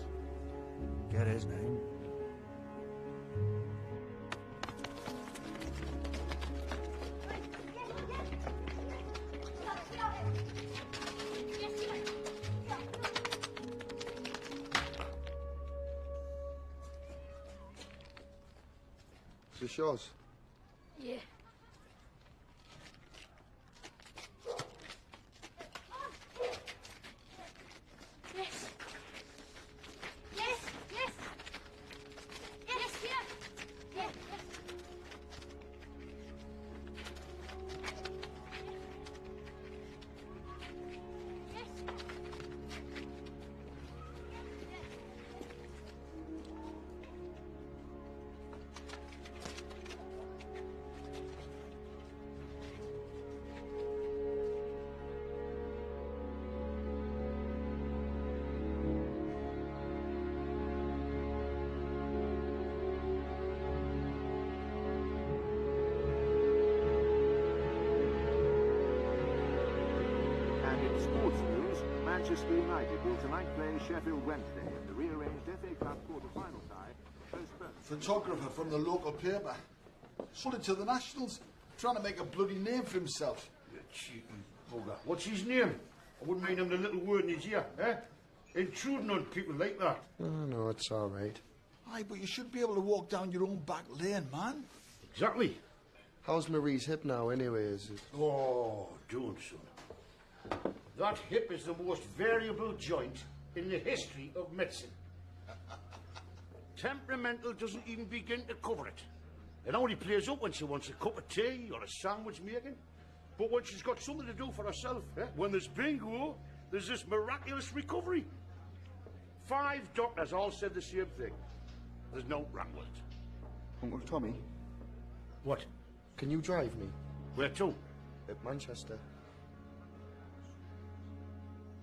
Get his name. Is this yours? Yeah. Yes. Yes, yes. Yes, yeah. Yeah, yes. And in sports news, Manchester United will tonight play Sheffield Wednesday in the rearranged FA Cup quarter-final tie. Photographer from the local paper. Sold it to the Nationals, trying to make a bloody name for himself. You cheeky bugger. What's his name? I wouldn't mind him the little word in his ear, eh? Intruding on people like that. Oh, no, it's all right. Aye, but you should be able to walk down your own back lane, man. Exactly. How's Marie's hip now, anyway? Is it? Oh, don't, son. That hip is the most variable joint in the history of medicine. Temperamental doesn't even begin to cover it. It only plays up when she wants a cup of tea or a sandwich making. But when she's got something to do for herself, when there's bingo, there's this miraculous recovery. 5 doctors all said the same thing. There's no wrong with it. Uncle Tommy? What? Can you drive me? Where to? At Manchester.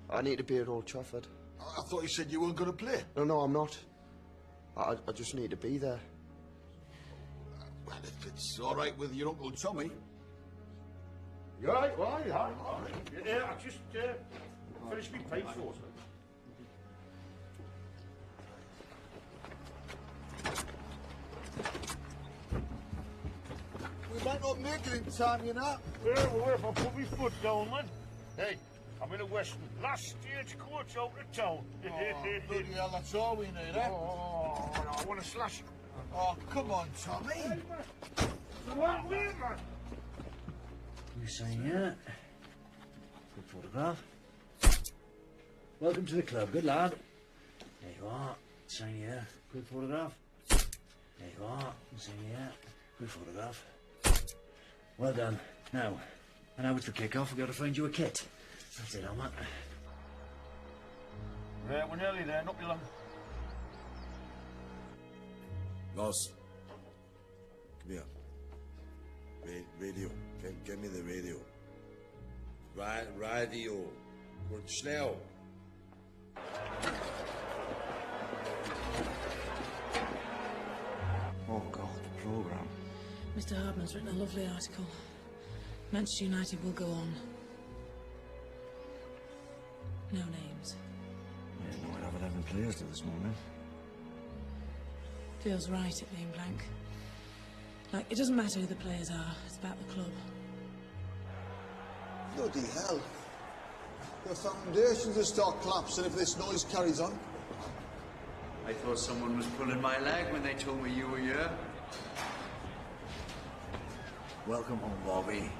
I need to be at Old Trafford. I thought you said you weren't going to play. No, I'm not. I just need to be there. Well, if it's all right with your Uncle Tommy. You all right? Well, all right. Yeah, I just finished my pipe for us. We might not make it in time, you know. Yeah, well, if I put my foot down, man. Hey, I'm in a Western. Last stagecoach out of town. Oh, bloody hell, that's all we need, eh? Oh, no, I want to slash. Oh, come on, Tommy. What way, man? You saying yeah? Good photograph. Welcome to the club, good lad. There you are. Saying yeah. Good photograph. There you are. Saying yeah. Good photograph. Well done. Now, and now it's the kick-off. We've got to find you a kit. That's it, Alman. Yeah, we're nearly there. Not be long. Boss. Come here. Radio. Get me the radio. Radio. Word snel. Oh, God, the programme. Mr. Hardman's written a lovely article. Manchester United will go on. No names. Yeah, no, I'd have 11 players to this morning. Feels right at being blank. Like, it doesn't matter who the players are, it's about the club. Bloody hell. The foundations will start collapsing if this noise carries on. I thought someone was pulling my leg when they told me you were here. Welcome home, Bobby.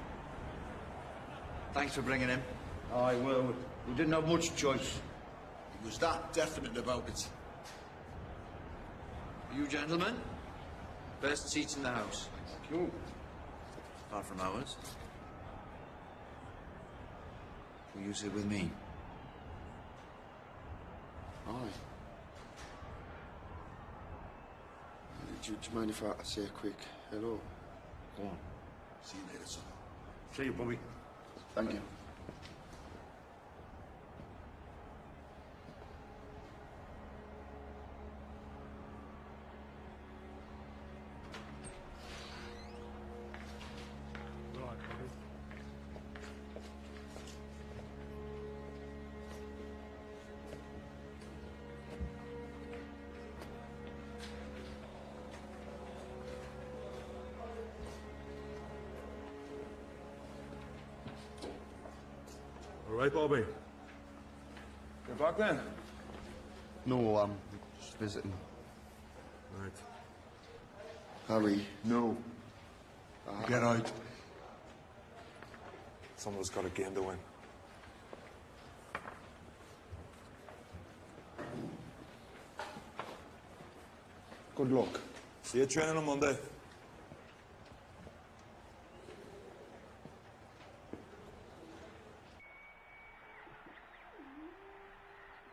Thanks for bringing him. Aye, well, we didn't have much choice. He was that definite about it. You gentlemen, best seats in the house. Thank you. Apart from ours. Will you sit with me? Aye. Do you mind if I say a quick hello? Go on. See you later, son. See you, Bobby. Thank you. All right, Bobby. Get back then. No, I'm just visiting. Right. Harry. No. Get out. Someone's got a game to win. Good luck. See you training on Monday.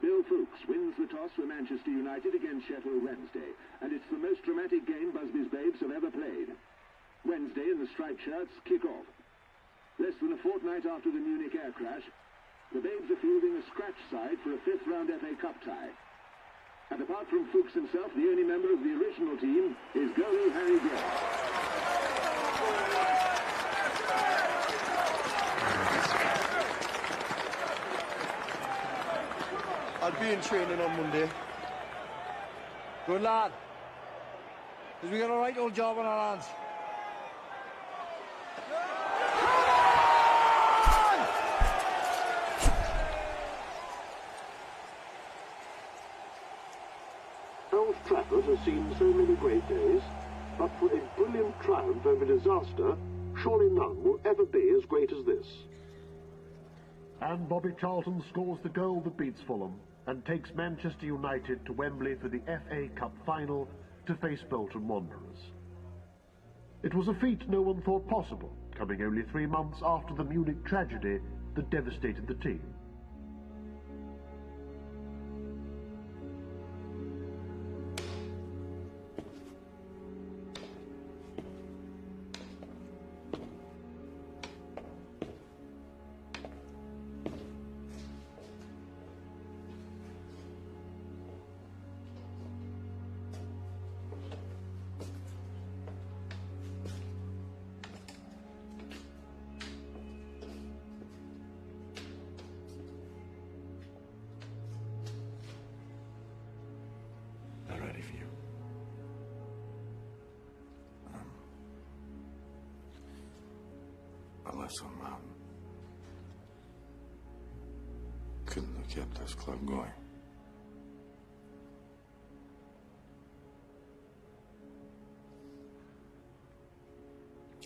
Bill Fuchs wins the toss for Manchester United against Sheffield Wednesday, and it's the most dramatic game Busby's Babes have ever played. Wednesday in the striped shirts kick off. Less than a fortnight after the Munich air crash, the Babes are fielding a scratch side for a fifth-round FA Cup tie. And apart from Fuchs himself, the only member of the original team is goalie Harry Gregg. I'll be in training on Monday. Good lad. Because we got a right old job on our hands. Old Trafford has seen so many great days, but for a brilliant triumph over disaster, surely none will ever be as great as this. And Bobby Charlton scores the goal that beats Fulham and takes Manchester United to Wembley for the FA Cup final to face Bolton Wanderers. It was a feat no one thought possible, coming only 3 months after the Munich tragedy that devastated the team. Not ready for you. Unless couldn't have kept this club going.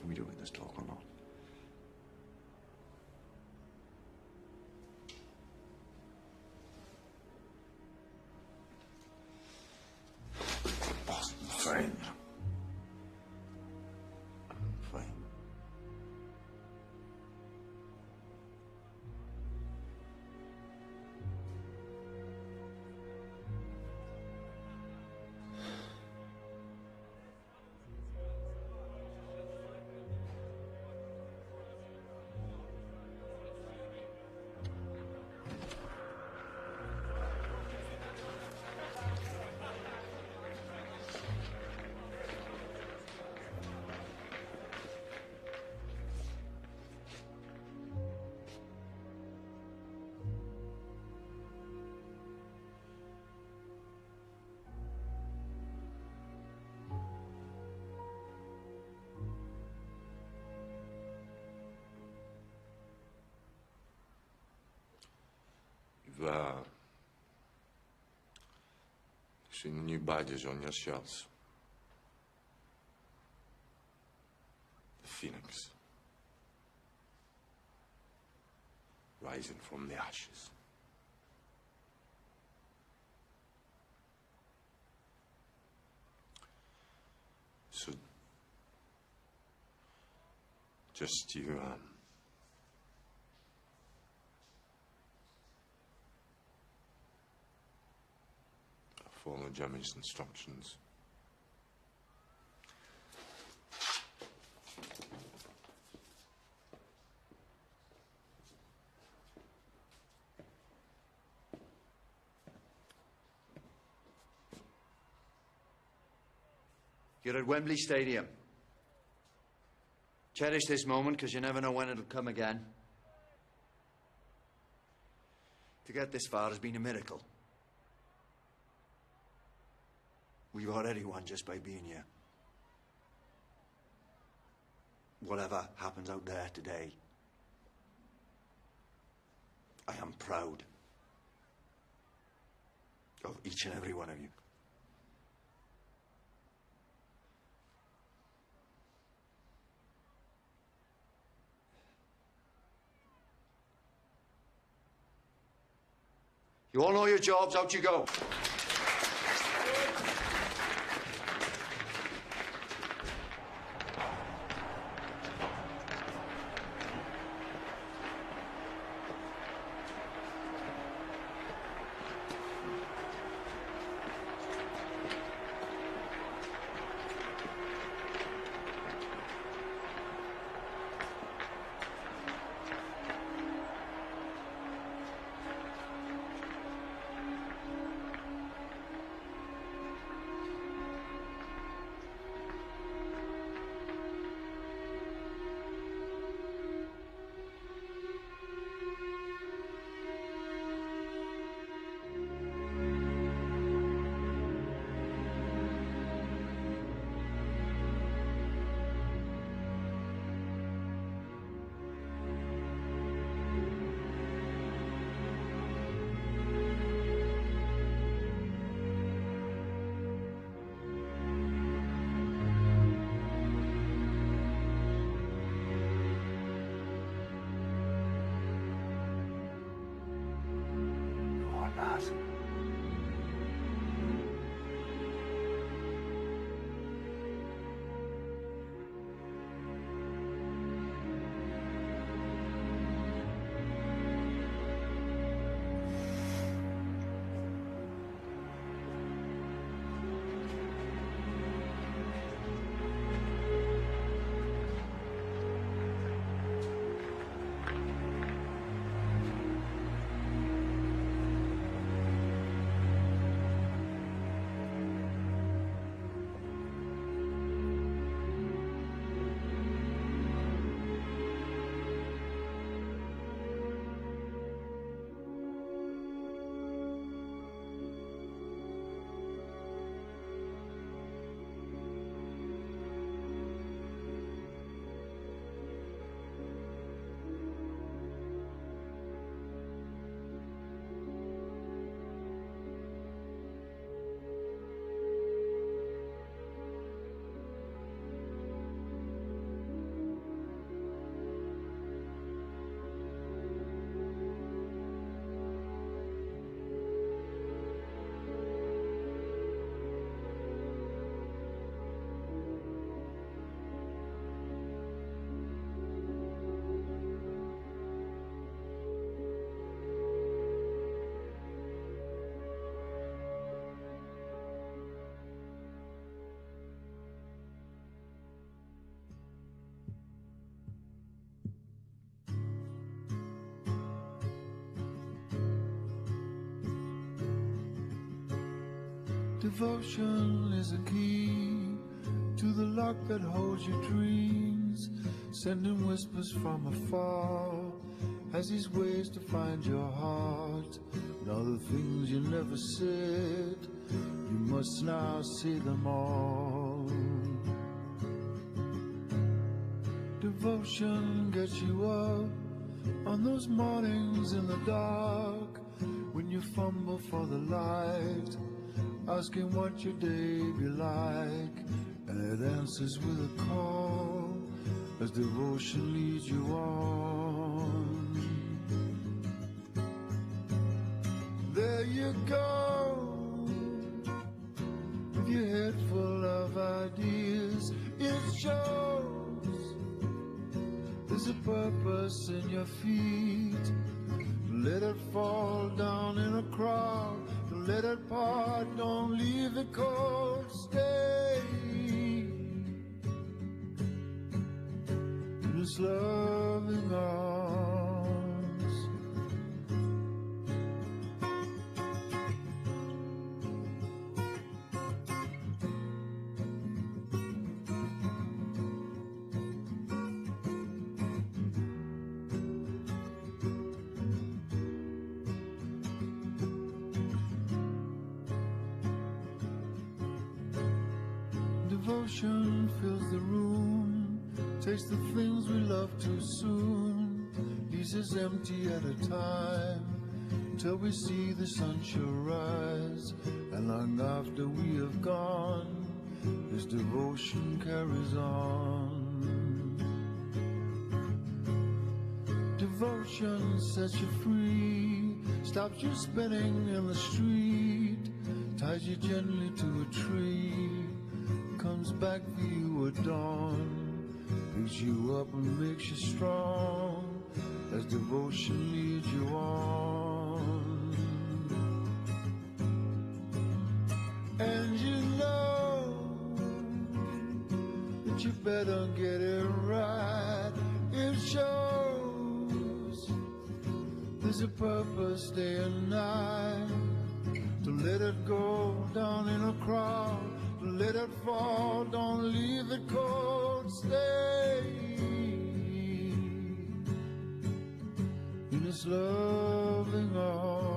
Are we doing this talk or not? Fine. Fine. You've seen the new badges on your shirts. The Phoenix. Rising from the ashes. So, just you, follow Jimmy's instructions. You're at Wembley Stadium. Cherish this moment, because you never know when it'll come again. To get this far has been a miracle. We've already won just by being here. Whatever happens out there today, I am proud of each and every one of you. You all know your jobs, out you go. Devotion is a key to the lock that holds your dreams, sending whispers from afar as these ways to find your heart. And all the things you never said, you must now say them all. Devotion gets you up on those mornings in the dark when you fumble for the light, asking what your day be like, and it answers with a call as devotion leads you on. There you go, with your head full of ideas. It shows there's a purpose in your feet. Let it fall down in a crowd. Don't let it part, don't leave it cold. Stay in His loving arms. Devotion fills the room, takes the things we love too soon, pieces empty at a time, till we see the sun shall rise. And long after we have gone, this devotion carries on. Devotion sets you free, stops you spinning in the street, ties you gently to a tree, comes back for you at dawn, picks you up and makes you strong, as devotion leads you on. And you know that you better get it right. It shows there's a purpose day and night, to let it go down in a crowd, to let it fall, don't leave it cold, stay in its loving arms.